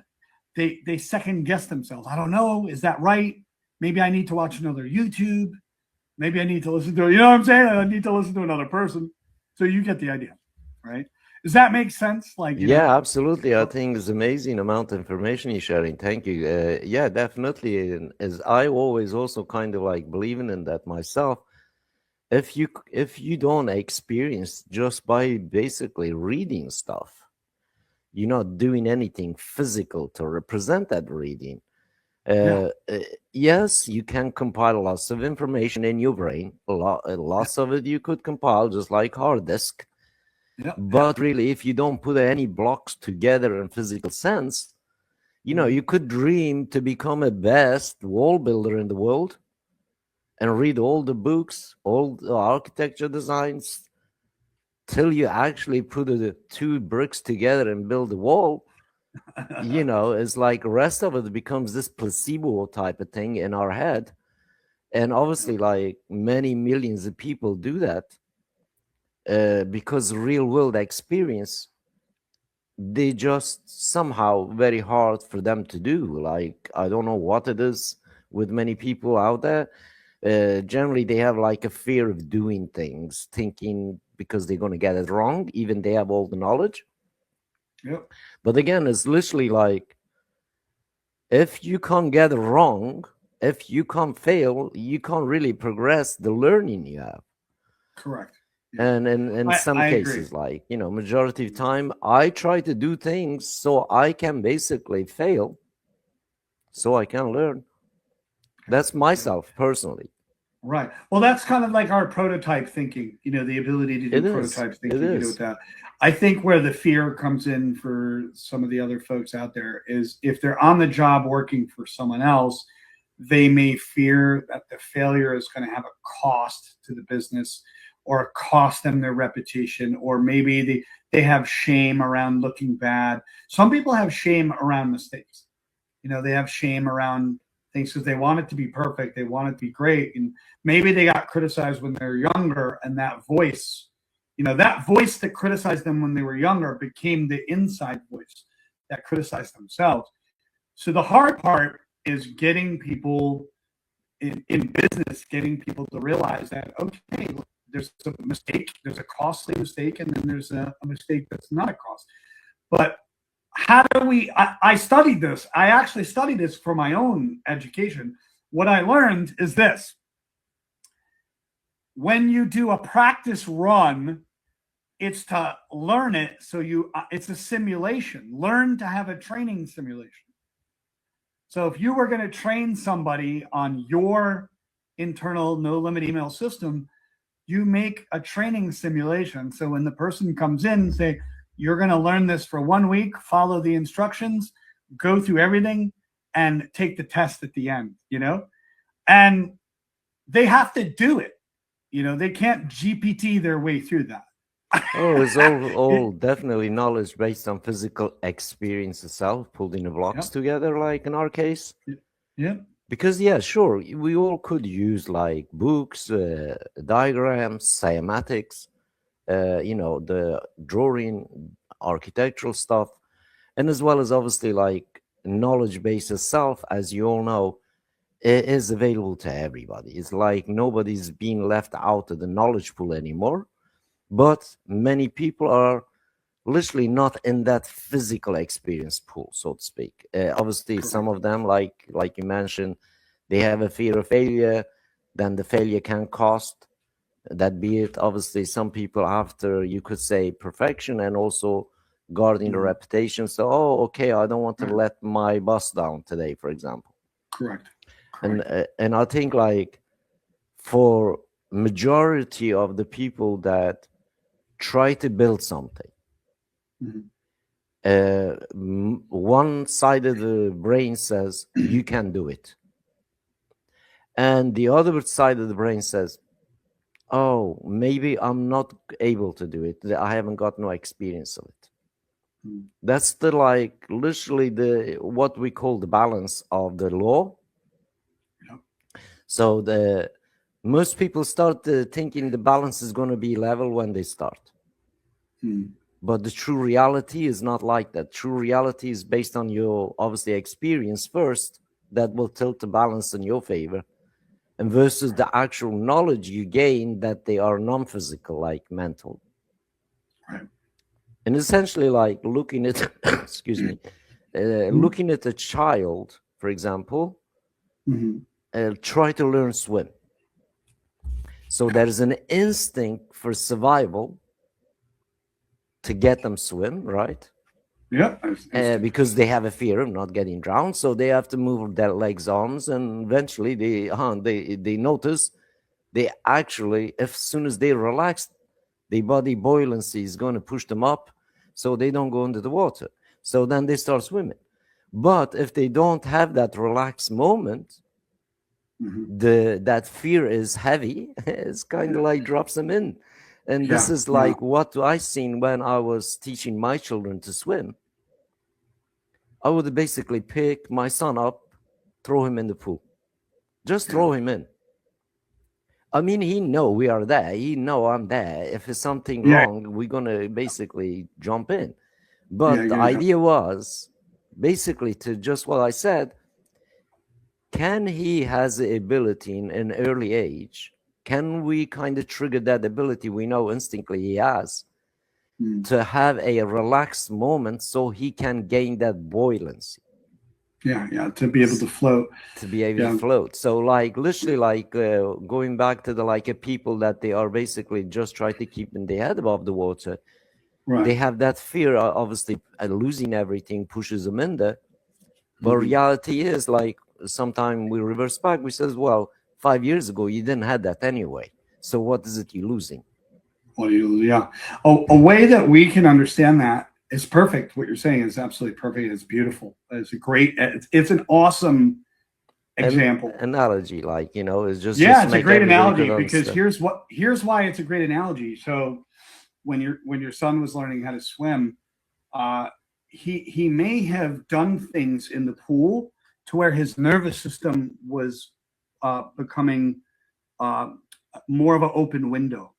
they second guess themselves. I don't know. Is that right? Maybe I need to watch another YouTube. Maybe I need to listen to, what I'm saying? I need to listen to another person. So you get the idea, right? Does that make sense? Yeah, absolutely. I think it's amazing amount of information you're sharing. Thank you. Yeah, definitely. And as I always also kind of like believing in that myself, if you don't experience just by basically reading stuff, you're not doing anything physical to represent that reading. Yes, you can compile lots of information in your brain. Lots of it you could compile just like hard disk. But really, if you don't put any blocks together in physical sense, you could dream to become a best wall builder in the world and read all the books, all the architecture designs, till you actually put the two bricks together and build a wall. you know, it's like the rest of it becomes this placebo type of thing in our head. And obviously, like many millions of people do that because real world experience, they just somehow very hard for them to do. Like, I don't know what it is with many people out there. Generally, they have like a fear of doing things, thinking because they're going to get it wrong, even they have all the knowledge. Yep. But again, it's literally like, if you can't get it wrong, if you can't fail, you can't really progress the learning you have. Correct. Yeah. And in some I cases, agree. like, you know, majority of time, I try to do things so I can basically fail, so I can learn. That's myself personally. Right. Well, that's kind of like our prototype thinking, the ability to do It is. prototype It thinking, with is. that. I think where the fear comes in for some of the other folks out there is if they're on the job working for someone else, they may fear that the failure is going to have a cost to the business or cost them their reputation, or maybe they have shame around looking bad. Some people have shame around mistakes. They have shame around things because they want it to be perfect. They want it to be great. And maybe they got criticized when they're younger, and that voice that criticized them when they were younger became the inside voice that criticized themselves. So the hard part is getting people in business, getting people to realize that, okay, look, there's a mistake, there's a costly mistake, and then there's a mistake that's not a cost. But how do we, I studied this. I actually studied this for my own education. What I learned is this: when you do a practice run, it's to learn it. So it's a simulation. Learn to have a training simulation. So if you were going to train somebody on your internal no limit email system, you make a training simulation. So when the person comes in, say, you're going to learn this for 1 week, follow the instructions, go through everything, and take the test at the end, and they have to do it. They can't GPT their way through that. Oh, it's all definitely knowledge based on physical experience itself, pulling the blocks together, like in our case. Yeah. Because, yeah, sure, we all could use like books, diagrams, cymatics, the drawing, architectural stuff, and as well as obviously like knowledge base itself, as you all know, it is available to everybody. It's like nobody's being left out of the knowledge pool anymore. But many people are literally not in that physical experience pool, so to speak. Obviously, some of them, like you mentioned, they have a fear of failure. Then the failure can cost. That be it. Obviously, some people after, you could say, perfection and also guarding the reputation. So, oh, okay, I don't want to let my boss down today, for example. Correct. And I think like for majority of the people that try to build something, one side of the brain says you can do it, and the other side of the brain says, oh, maybe I'm not able to do it, I haven't got no experience of it. That's the like literally the what we call the balance of the law. So the most people start thinking the balance is going to be level when they start. But the true reality is not like that. True reality is based on your obviously experience first, that will tilt the balance in your favor, and versus the actual knowledge you gain that they are non-physical, like mental. Right. And essentially like looking at excuse me, looking at a child, for example, try to learn swim. So there's an instinct for survival to get them swim, right? Yeah. Because they have a fear of not getting drowned, so they have to move their legs, arms, and eventually they notice they actually, as soon as they relax, the body buoyancy is going to push them up, so they don't go into the water. So then they start swimming. But if they don't have that relaxed moment, that fear is heavy. It's kind of like drops them in. And this is like what I seen when I was teaching my children to swim. I would basically pick my son up, throw him in the pool, just throw him in. I mean, he know we are there. He know I'm there. If it's something Yeah. wrong, we're gonna basically jump in. Yeah, But the yeah, yeah. idea was basically to just what I said. Can he has the ability in an early age? Can we kind of trigger that ability we know instinctively he has to have a relaxed moment so he can gain that buoyancy? Yeah, yeah, to be able to float. To be able to Yeah, float. So like literally like going back to the like people that they are basically just try to keep in their head above the water. right. They have that fear, obviously, losing everything pushes them in there. But Mhm. reality is like sometimes we reverse back. We says, well, 5 years ago you didn't have that anyway. So what is it you're losing? Well, yeah. Oh, a way that we can understand that is perfect. What you're saying is absolutely perfect. It's beautiful. It's a great. It's an awesome An example. analogy, like is just Yeah, it's a make great everybody analogy could because understand. here's why it's a great analogy. So when your son was learning how to swim, uh, he may have done things in the pool to where his nervous system was becoming uh, more of an open window.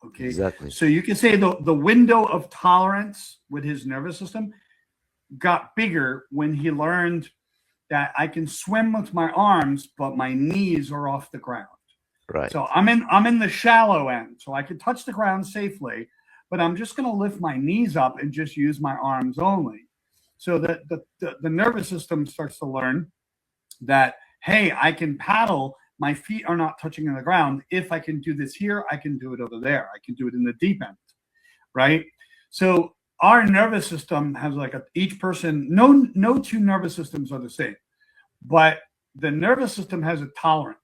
Okay, Exactly. so you can say the window of tolerance with his nervous system got bigger when he learned that I can swim with my arms, but my knees are off the ground. Right. So I'm in the shallow end, so I can touch the ground safely, but I'm just going to lift my knees up and just use my arms only. So that the nervous system starts to learn that, hey, I can paddle. My feet are not touching the ground. If I can do this here, I can do it over there. I can do it in the deep end, right? So our nervous system has like each person. No two nervous systems are the same, but the nervous system has a tolerance.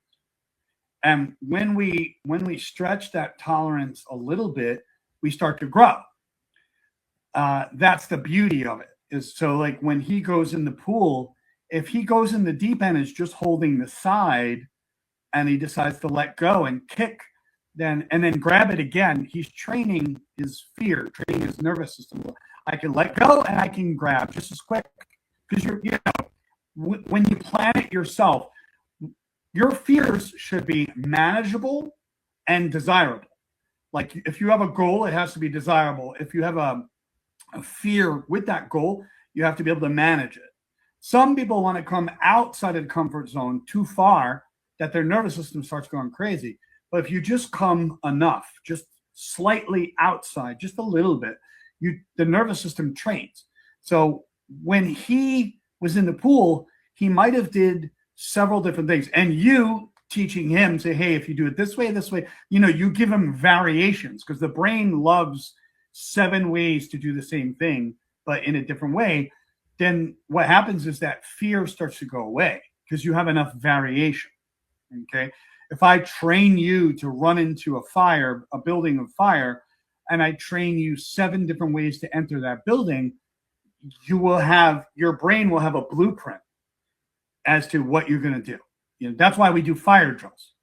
And when we stretch that tolerance a little bit, we start to grow. That's the beauty of it. Is so like when he goes in the pool, if he goes in the deep end, is just holding the side, and he decides to let go and kick, then grab it again. He's training his fear, training his nervous system. I can let go and I can grab just as quick because when you plan it yourself, your fears should be manageable and desirable. Like if you have a goal, it has to be desirable. If you have a fear with that goal, you have to be able to manage it. Some people want to come outside of the comfort zone too far that their nervous system starts going crazy. But if you just come enough, just slightly outside, just a little bit, the nervous system trains. So when he was in the pool, he might have did several different things. And you teaching him, say, hey, if you do it this way, you give him variations because the brain loves 7 ways to do the same thing, but in a different way. Then what happens is that fear starts to go away because you have enough variation. Okay. If I train you to run into a building of fire, and I train you 7 different ways to enter that building, your brain will have a blueprint as to what you're going to do. That's why we do fire drills.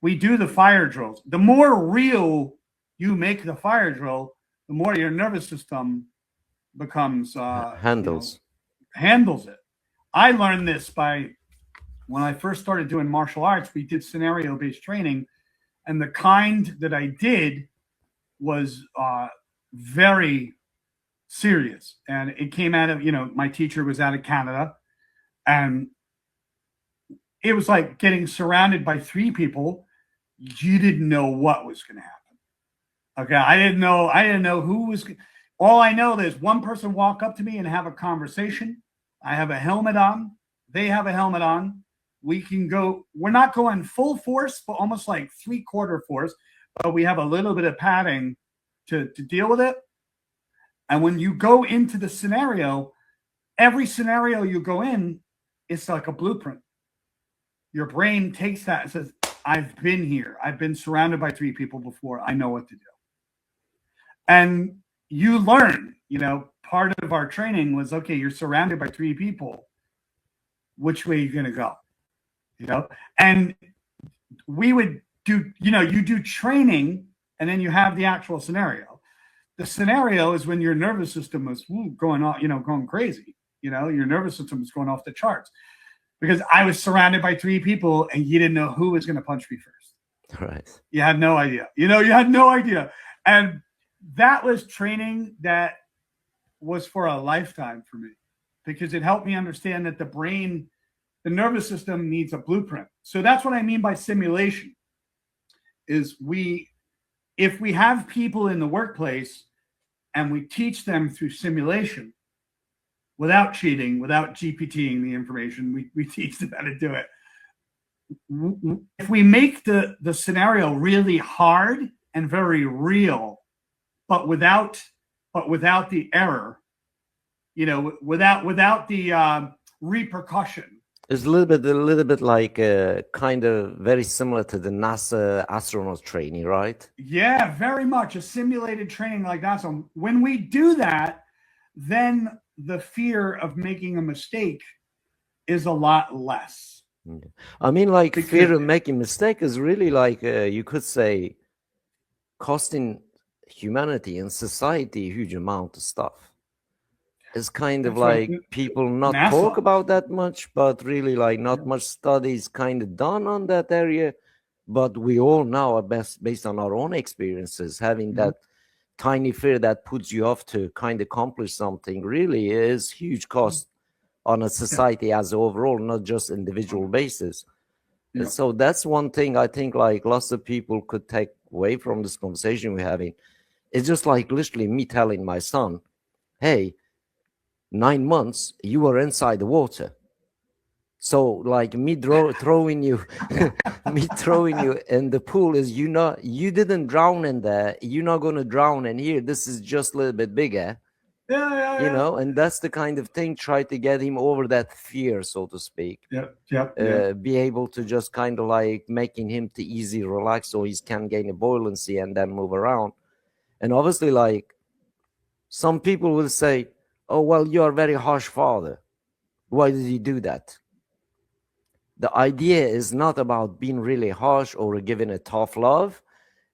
We do the fire drills. The more real you make the fire drill, the more your nervous system becomes Handles. Handles it. I learned this when I first started doing martial arts. We did scenario-based training, and the kind that I did was very serious. And it came out of, my teacher was out of Canada, and it was like getting surrounded by 3 people. You didn't know what was going to happen. Okay, I didn't know who was. All I know is one person walk up to me and have a conversation. I have a helmet on. They have a helmet on. We can go. We're not going full force, but almost like 3/4 force. But we have a little bit of padding to deal with it. And when you go into the scenario, every scenario you go in, it's like a blueprint. Your brain takes that and says, I've been here. I've been surrounded by 3 people before. I know what to do. And you learn, part of our training was, okay, you're surrounded by 3 people. Which way are you going to go? And we would do, you do training and then you have the actual scenario. The scenario is when your nervous system is going on, going crazy. Your nervous system was going off the charts because I was surrounded by 3 people and you didn't know who was going to punch me first. Right. You had no idea. You had no idea. And that was training that was for a lifetime for me because it helped me understand that the nervous system needs a blueprint. So that's what I mean by simulation is if we have people in the workplace and we teach them through simulation without cheating, without GPTing the information, we teach them how to do it. If we make the scenario really hard and very real, but without the error, without the repercussion. It's a little bit like kind of very similar to the NASA astronaut training, right? Yeah, very much a simulated training like that. So when we do that, then the fear of making a mistake is a lot less. I mean, like fear of making mistake is really like you could say costing humanity and society a huge amount of stuff. It's kind of like people not talk about that much, but really like not much studies kind of done on that area. But we all now are based on our own experiences, having that tiny fear that puts you off to kind of accomplish something really is huge cost on a society as overall, not just individual basis. And so that's one thing I think like lots of people could take away from this conversation we're having. It's just like literally me telling my son, hey, 9 months you were inside the water, so like me throwing you me throwing you in the pool is you didn't drown in there, you're not going to drown in here, this is just a little bit bigger. And that's the kind of thing, try to get him over that fear, so to speak. Be able to just kind of like making him to easy relax so he can gain a buoyancy and then move around. And obviously like some people will say, oh, well, you're a very harsh father. Why did you do that? The idea is not about being really harsh or giving a tough love.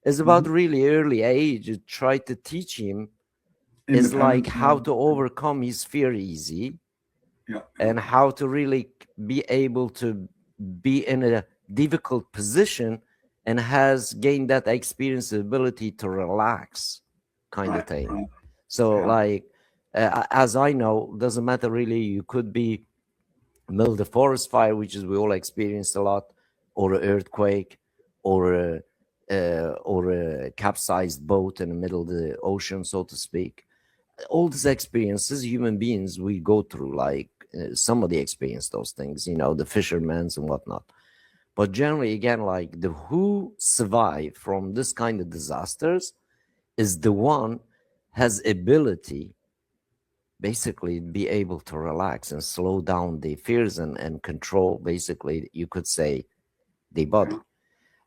It's about really early age. You try to teach him is like how to overcome his fear easy and how to really be able to be in a difficult position and has gained that experience, ability to relax kind of thing. So like, as I know, doesn't matter really, you could be middle of the forest fire, which is we all experienced a lot, or an earthquake, or a capsized boat in the middle of the ocean, so to speak. All these experiences, human beings, we go through, like somebody experienced those things, the fishermen's and whatnot. But generally, again, like the who survive from this kind of disasters is the one has ability basically be able to relax and slow down the fears and control, basically, you could say, the body.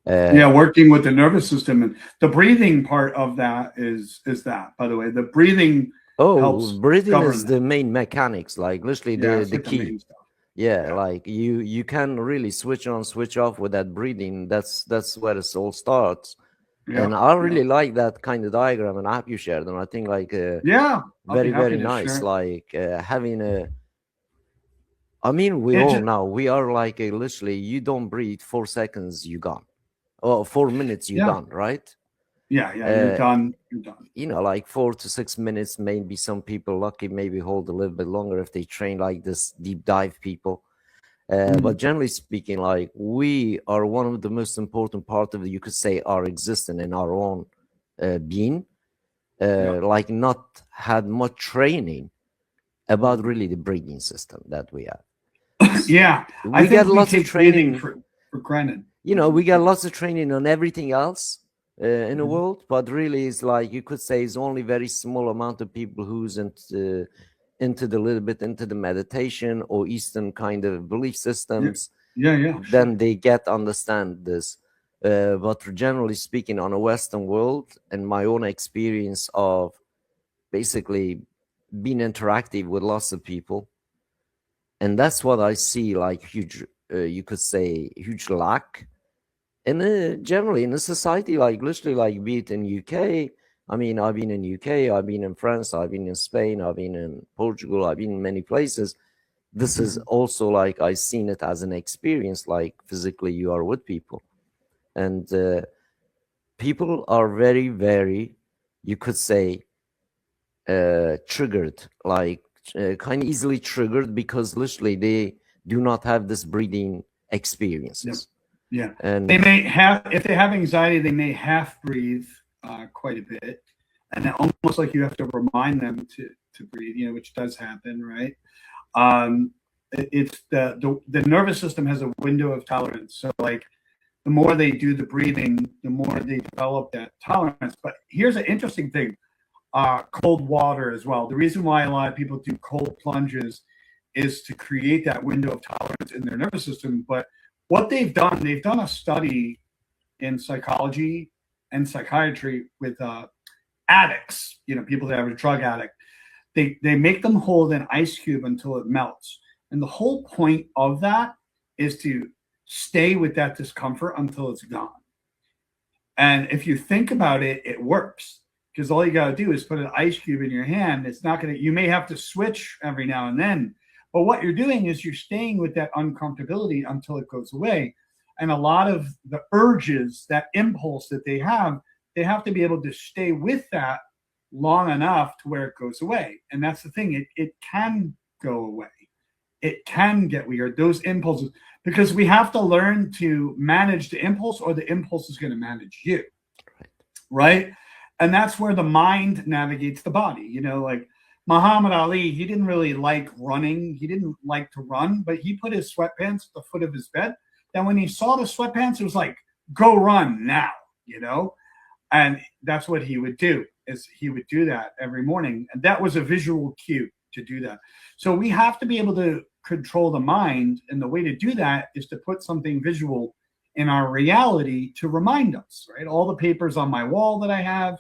Working with the nervous system, and the breathing part of that is that, by the way, the breathing helps. Breathing is the main mechanics, like literally the key. Like you can really switch on, switch off with that breathing. That's where it all starts. And I really like that kind of diagram and app you shared, and I think like very, very nice. Like having I mean, we all know we are like literally, you don't breathe 4 seconds, you gone. Or 4 minutes, you done, right? You're done. Like 4 to 6 minutes. Maybe some people lucky, maybe hold a little bit longer if they train like this deep dive people. But generally speaking, like we are one of the most important part of you could say our existence in our own being. Like not had much training about really the breathing system that we have. I get lots of training for granted. We got lots of training on everything else in the world, but really it's like you could say it's only very small amount of people who's into the little bit into the meditation or Eastern kind of belief systems. Then they understand this. But generally speaking, on a Western world, and my own experience of basically being interactive with lots of people, and that's what I see like huge, you could say huge lack. And generally in a society like literally like be it in UK, I mean, I've been in UK, I've been in France, I've been in Spain, I've been in Portugal, I've been in many places. This is also like I've seen it as an experience, like physically you are with people. And people are very, very, you could say, triggered, like kind of easily triggered, because literally they do not have this breathing experiences. Yeah. And They may have, if they have anxiety, they may half breathe quite a bit. And almost like you have to remind them to breathe, which does happen, right? It's the nervous system has a window of tolerance. So like the more they do the breathing, the more they develop that tolerance. But here's an interesting thing. Cold water as well. The reason why a lot of people do cold plunges is to create that window of tolerance in their nervous system. But what they've done a study in psychology and psychiatry with addicts, people that have a drug addict. They make them hold an ice cube until it melts. And the whole point of that is to stay with that discomfort until it's gone. And if you think about it, it works, because all you got to do is put an ice cube in your hand. It's not going to, you may have to switch every now and then, but what you're doing is you're staying with that uncomfortability until it goes away. And a lot of the urges, that impulse that they have to be able to stay with that long enough to where it goes away. And that's the thing. It can go away. It can get weird, those impulses, because we have to learn to manage the impulse, or the impulse is going to manage you. Right? And that's where the mind navigates the body. Like Muhammad Ali, he didn't really like running. He didn't like to run, but he put his sweatpants at the foot of his bed. Then when he saw the sweatpants, it was like, go run now, And that's what he would do, is he would do that every morning. And that was a visual cue to do that. So we have to be able to control the mind. And the way to do that is to put something visual in our reality to remind us, right? All the papers on my wall that I have,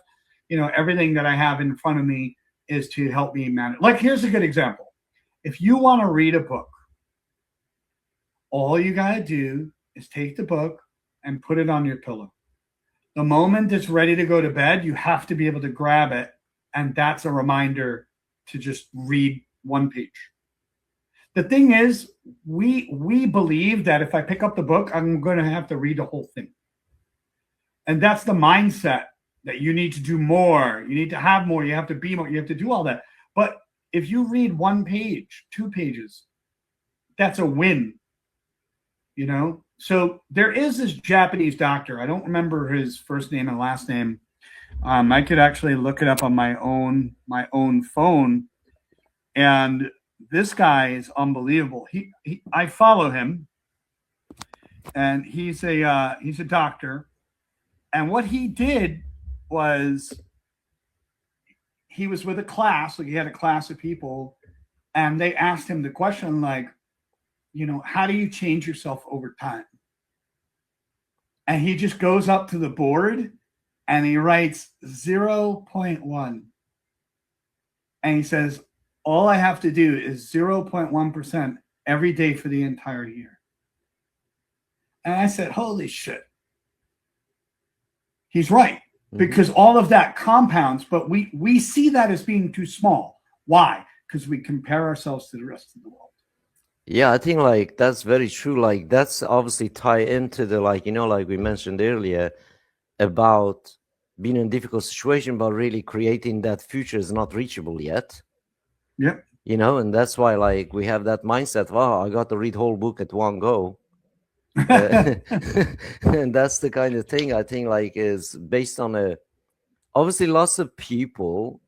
everything that I have in front of me is to help me manage. Like, here's a good example. If you want to read a book, all you got to do is take the book and put it on your pillow. The moment it's ready to go to bed, you have to be able to grab it. And that's a reminder to just read one page. The thing is, we believe that if I pick up the book, I'm going to have to read the whole thing. And that's the mindset, that you need to do more. You need to have more. You have to be more. You have to do all that. But if you read 1 page, 2 pages, that's a win. So there is this Japanese doctor. I don't remember his first name and last name. I could actually look it up on my own phone. And this guy is unbelievable. I follow him, and he's a doctor. And what he did was, he was with a class, like he had a class of people, and they asked him the question, like, how do you change yourself over time? And he just goes up to the board and he writes 0.1. And he says, all I have to do is 0.1% every day for the entire year. And I said, holy shit. He's right. Because all of that compounds, but we see that as being too small. Why? Because we compare ourselves to the rest of the world. Yeah, I think like that's very true. Like that's obviously tie into the, like we mentioned earlier about being in a difficult situation, but really creating that future is not reachable yet. Yep. And that's why like we have that mindset. Wow, I got to read whole book at one go. And that's the kind of thing I think like is based on obviously lots of people,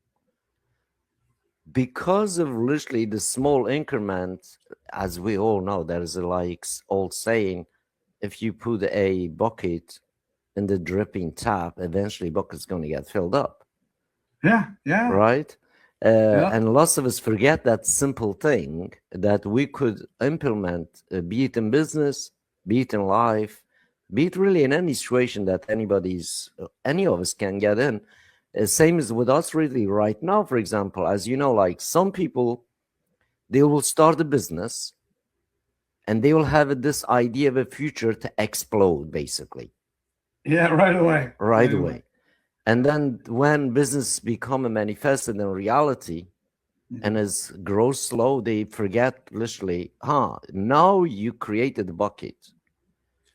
because of literally the small increment, as we all know, there's a like old saying, if you put a bucket in the dripping tap, eventually bucket's going to get filled up. Yeah. Right? And lots of us forget that simple thing that we could implement, be it in business, be it in life, be it really in any situation that any of us can get in. Same as with us really right now, for example, as like some people, they will start a business and they will have this idea of a future to explode, basically. Yeah, right away. Right away. And then when business become a manifested in reality, and as grows slow, they forget literally, now you created a bucket.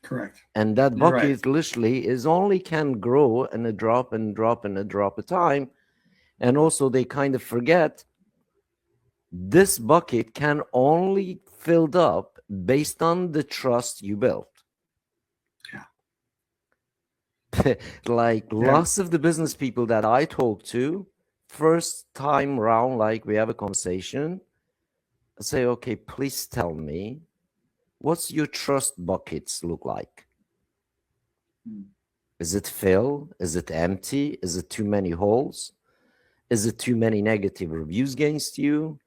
Correct. And that You're right. bucket literally is only can grow in a drop and drop and a drop at a time. And also they kind of forget this bucket can only filled up based on the trust you built. Like lots of the business people that I talk to, first time round, like we have a conversation, I say, okay, please tell me, what's your trust buckets look like? Is it full? Is it empty? Is it too many holes? Is it too many negative reviews against you?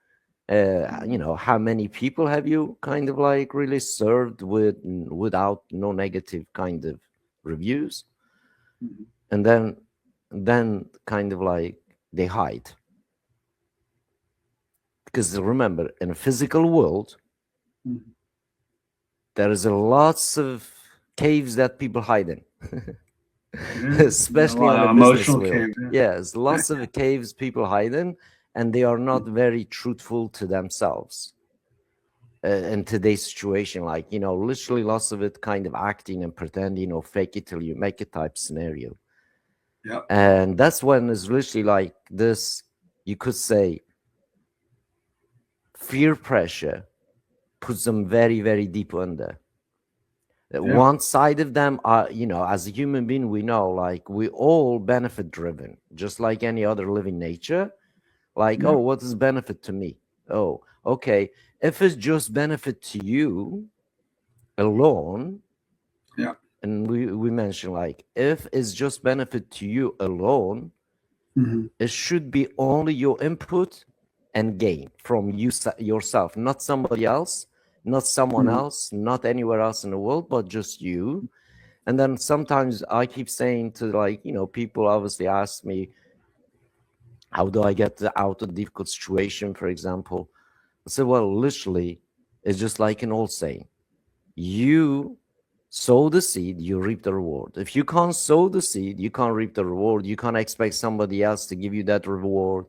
How many people have you kind of like really served without no negative kind of reviews? And then kind of like they hide. Because remember, in a physical world, there is a lots of caves that people hide in. Especially on the business world. Yes, lots of caves people hide in, and they are not very truthful to themselves. In today's situation, like, literally lots of it kind of acting and pretending or fake it till you make it type scenario. Yep. And that's when it's literally like this, you could say, fear pressure puts them very, very deep under. One side of them are, as a human being, we know, like, we all benefit driven, just like any other living nature. Like, oh, what is benefit to me? Oh, okay. If it's just benefit to you alone, and we mentioned, like, if it's just benefit to you alone, it should be only your input and gain from you yourself, not somebody else, not someone else, not anywhere else in the world, but just you. And then sometimes I keep saying to, like, people obviously ask me, how do I get out of a difficult situation, for example? I said, well, literally, it's just like an old saying. You sow the seed, you reap the reward. If you can't sow the seed, you can't reap the reward. You can't expect somebody else to give you that reward.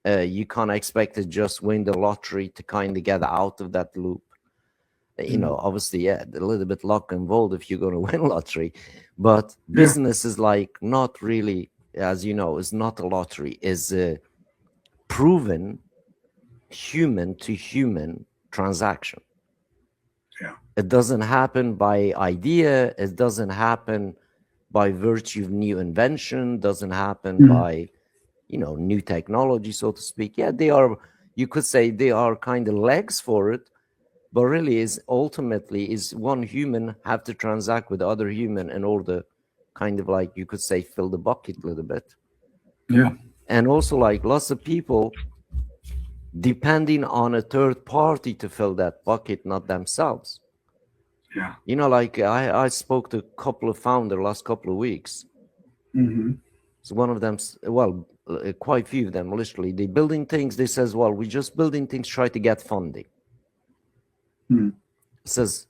You can't expect to just win the lottery to kind of get out of that loop. Obviously, a little bit luck involved if you're going to win lottery, but business is like not really, as you know, is not a lottery, is a proven human to human transaction. It doesn't happen by idea. It doesn't happen by virtue of new invention. Doesn't happen by, new technology, so to speak. Yeah, they are, you could say they are kind of legs for it, but really is ultimately is one human have to transact with other human in order kind of like, you could say, fill the bucket a little bit. Yeah. And also like lots of people depending on a third party to fill that bucket, not themselves. Yeah. Like I spoke to a couple of founders last couple of weeks. So one of them, well, quite few of them, literally, they building things. They says, well, we just building things, try to get funding. Says,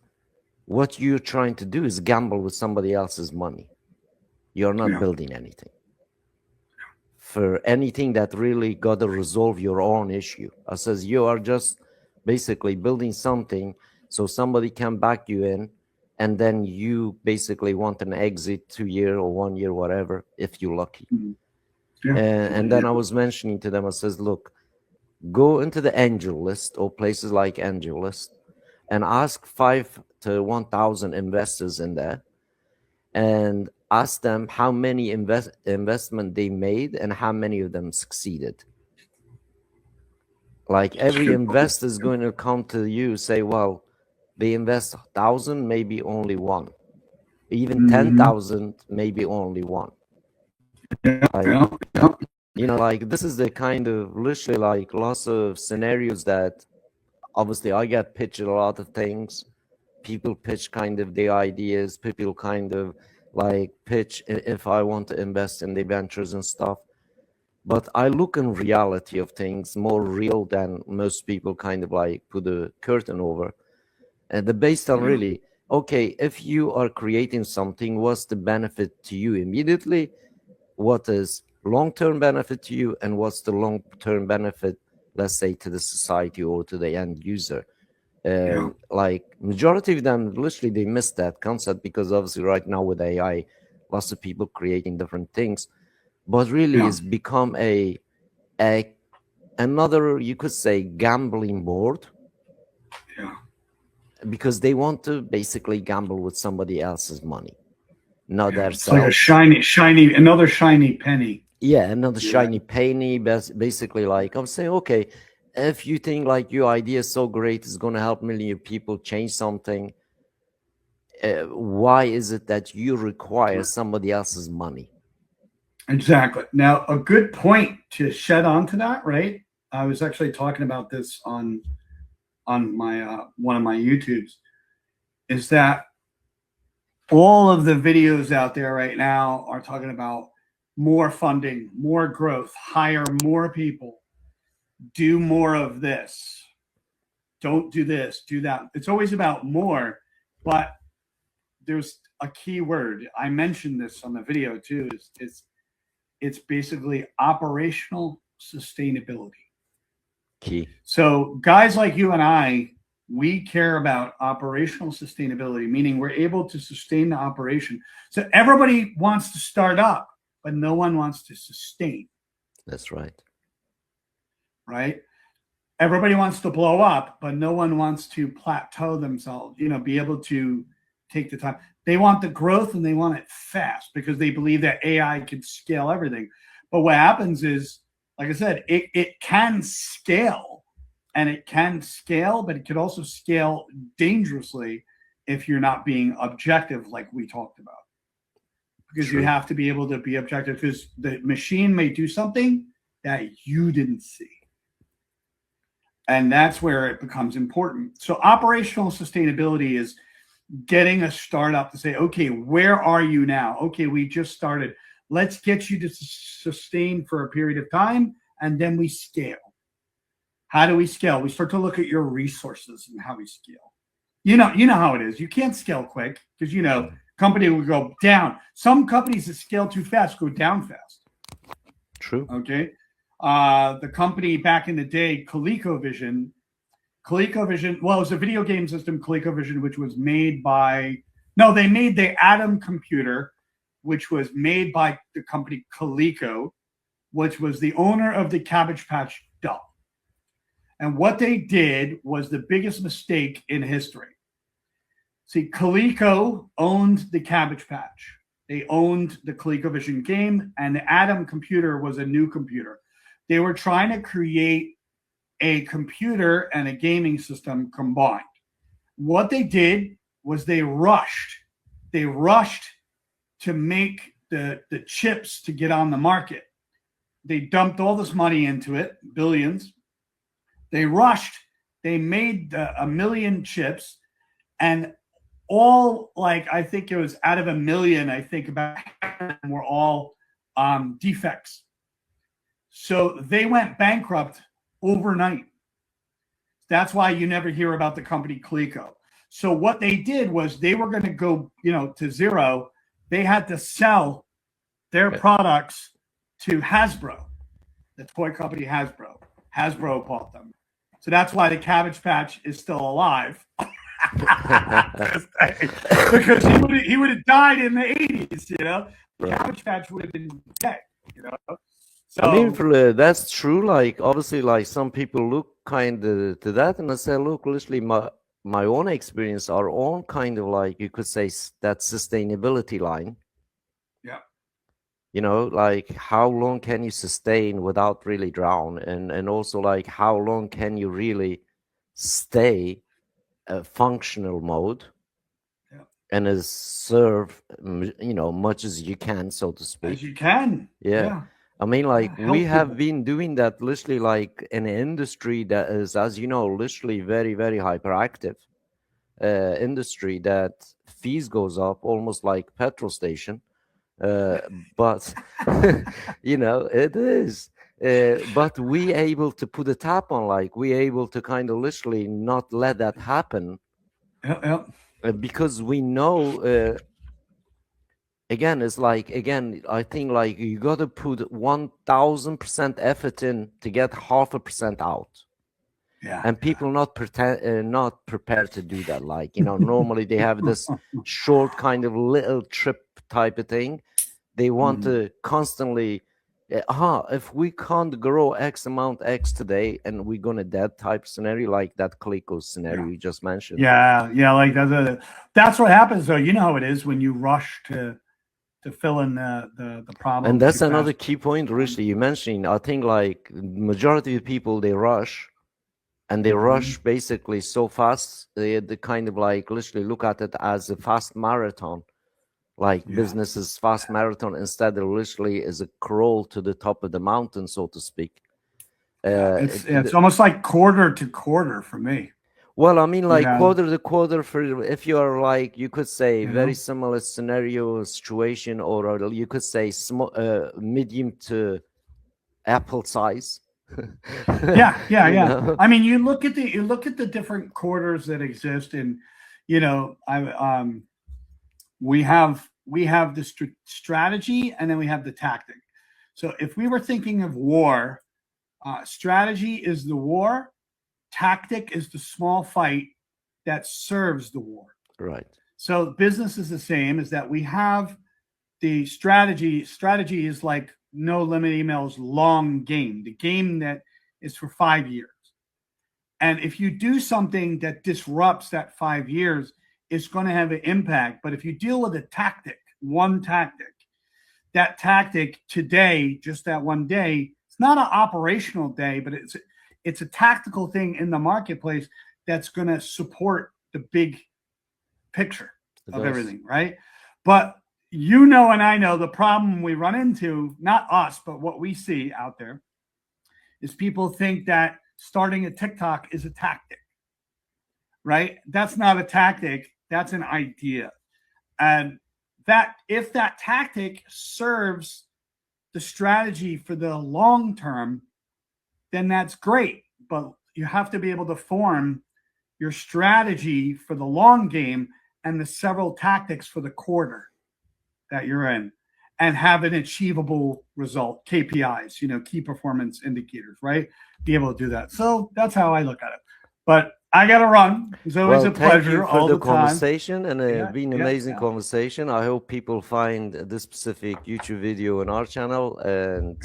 what you're trying to do is gamble with somebody else's money. You're not building anything. For anything that really got to resolve your own issue. I says, you are just basically building something so somebody can back you in, and then you basically want an exit 2 year or 1 year, whatever, if you're lucky. And then I was mentioning to them, I says, look, go into the angel list or places like angel list and ask 5 to 1,000 investors in there and ask them how many investment they made and how many of them succeeded. Like every investor is going to come to you, say, well, they invest 1,000, maybe only one. Even 10,000, maybe only one. Like this is the kind of literally like lots of scenarios that obviously I get pitched a lot of things. People pitch kind of their ideas. People kind of like pitch if I want to invest in the ventures and stuff. But I look in reality of things more real than most people kind of like put a curtain over. And the based on really, okay, if you are creating something, what's the benefit to you immediately? what is long-term benefit to you and what's the long-term benefit, let's say, to the society or to the end user. Like majority of them, literally, they miss that concept because obviously right now with AI, lots of people creating different things, but really it's become another, you could say, gambling board. Because they want to basically gamble with somebody else's money, not themselves. It's like another shiny penny. Yeah, another shiny penny. Basically, like I'm saying, okay, if you think like your idea is so great, it's going to help millions of people change something, why is it that you require somebody else's money? Exactly. Now, a good point to shed onto that, right? I was actually talking about this on my one of my YouTubes, is that all of the videos out there right now are talking about more funding, more growth, hire more people, do more of this, don't do this, do that. It's always about more, but there's a key word. I mentioned this on the video too. It's basically operational sustainability. Key. So guys like you and I, we care about operational sustainability, meaning we're able to sustain the operation. So everybody wants to start up, but no one wants to sustain. That's right. Right? Everybody wants to blow up, but no one wants to plateau themselves, be able to take the time. They want the growth and they want it fast because they believe that AI can scale everything. But what happens is, like I said, it can scale, and it can scale, but it could also scale dangerously if you're not being objective, like we talked about. Because you have to be able to be objective, because the machine may do something that you didn't see. And that's where it becomes important. So operational sustainability is getting a startup to say, okay, where are you now? Okay, we just started. Let's get you to sustain for a period of time, and then we scale. How do we scale? We start to look at your resources and how we scale. You know how it is. You can't scale quick because, company will go down. Some companies that scale too fast go down fast. True. Okay. The company back in the day, ColecoVision, well, it was a video game system, ColecoVision, which was made they made the Atom computer, which was made by the company Coleco, which was the owner of the Cabbage Patch doll. And what they did was the biggest mistake in history. See, Coleco owned the Cabbage Patch. They owned the ColecoVision game, and the Atom computer was a new computer. They were trying to create a computer and a gaming system combined. What they did was they rushed to make the chips to get on the market. They dumped all this money into it, billions. They rushed. They made 1 million chips, and all, I think it was out of 1 million, I think about half of them were all defects. So they went bankrupt overnight. That's why you never hear about the company Coleco. So what they did was they were going to go, to zero. They had to sell their products to Hasbro, the toy company Hasbro. Hasbro bought them. So that's why the Cabbage Patch is still alive. Because he would have died in the 80s, The Cabbage Patch would have been dead, So, I mean, that's true. Like, obviously, some people look kind of to that, and I say, look, literally, my own experience, our own kind of you could say that sustainability line. Yeah. How long can you sustain without really drown, and also how long can you really stay a functional mode, and serve much as you can, so to speak. As you can. Yeah. I mean, we have been doing that literally in an industry that is, as you know, literally very, very hyperactive industry that fees goes up almost like petrol station. But, it is. But we able to put a tap on, we able to kind of literally not let that happen. Yeah. Because we know again, it's like, again, I think like you got to put 1000% effort in to get 0.5% out. Yeah. And people not not prepared to do that. Like, you know, normally they have this short kind of little trip type of thing. They want to constantly, if we can't grow X amount X today and we're gonna dead type scenario, like that Coleco scenario you just mentioned. Yeah, like that's what happens though. You know how it is when you rush to fill in the problem. And that's another key point, Rishi, you mentioned. I think like majority of people, they rush, and they rush basically so fast. They kind of like literally look at it as a fast marathon, like business is fast marathon, instead of literally is a crawl to the top of the mountain, so to speak. It's almost like quarter to quarter for me. Well, I mean, like quarter to quarter for, if you are like, you could say very similar scenario situation, or you could say small, medium to apple size. Yeah. I mean, you look at the different quarters that exist, and you know, we have the strategy, and then we have the tactic. So if we were thinking of war, strategy is the war, tactic is the small fight that serves the war. Right. So business is the same, is that we have the strategy. Strategy is like No Limit Email's long game, the game that is for 5 years. And if you do something that disrupts that 5 years, it's going to have an impact. But if you deal with a tactic, one tactic, that tactic today, just that one day, it's not an operational day, but it's a tactical thing in the marketplace that's going to support the big picture of everything, right? But you know, and I know the problem we run into, not us, but what we see out there, is people think that starting a TikTok is a tactic, right? That's not a tactic. That's an idea. And that if that tactic serves the strategy for the long term, then that's great. But you have to be able to form your strategy for the long game and the several tactics for the quarter that you're in, and have an achievable result, KPIs, you know, key performance indicators, right? Be able to do that. So that's how I look at it. But I got to run. It's always a pleasure. Thank you for the conversation, and it's been an amazing conversation. I hope people find this specific YouTube video on our channel, and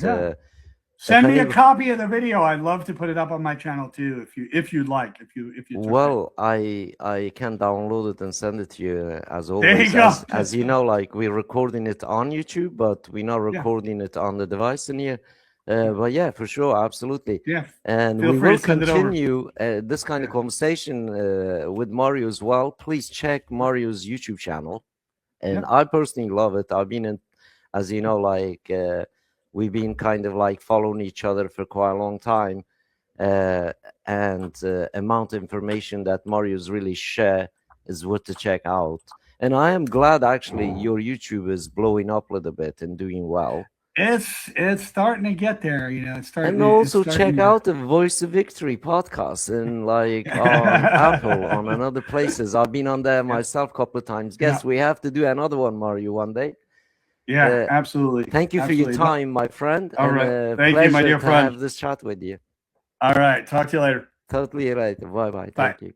send me a copy of the video. I'd love to put it up on my channel too, if you'd like. If you well, I can download it and send it to you as always. There you go. As you know, like we're recording it on YouTube, but we're not recording it on the device in here. But yeah, for sure, absolutely. Yeah, and we will continue this kind of conversation with Mario as well. Please check Mario's YouTube channel, and I personally love it. I've been in, as you know, like we've been kind of like following each other for quite a long time, and amount of information that Mario's really share is worth to check out. And I am glad actually your YouTube is blowing up a little bit and doing well. It's starting to get there, you know. It's starting. And also check out the Voice of Victory podcast and like on Apple, on another places. I've been on there myself a couple of times. Guess we have to do another one, Mario, one day. Yeah, absolutely. Thank you for your time, my friend. All right. Thank you, my dear friend. Have this chat with you. All right. Talk to you later. Totally right. Bye-bye. Thank you.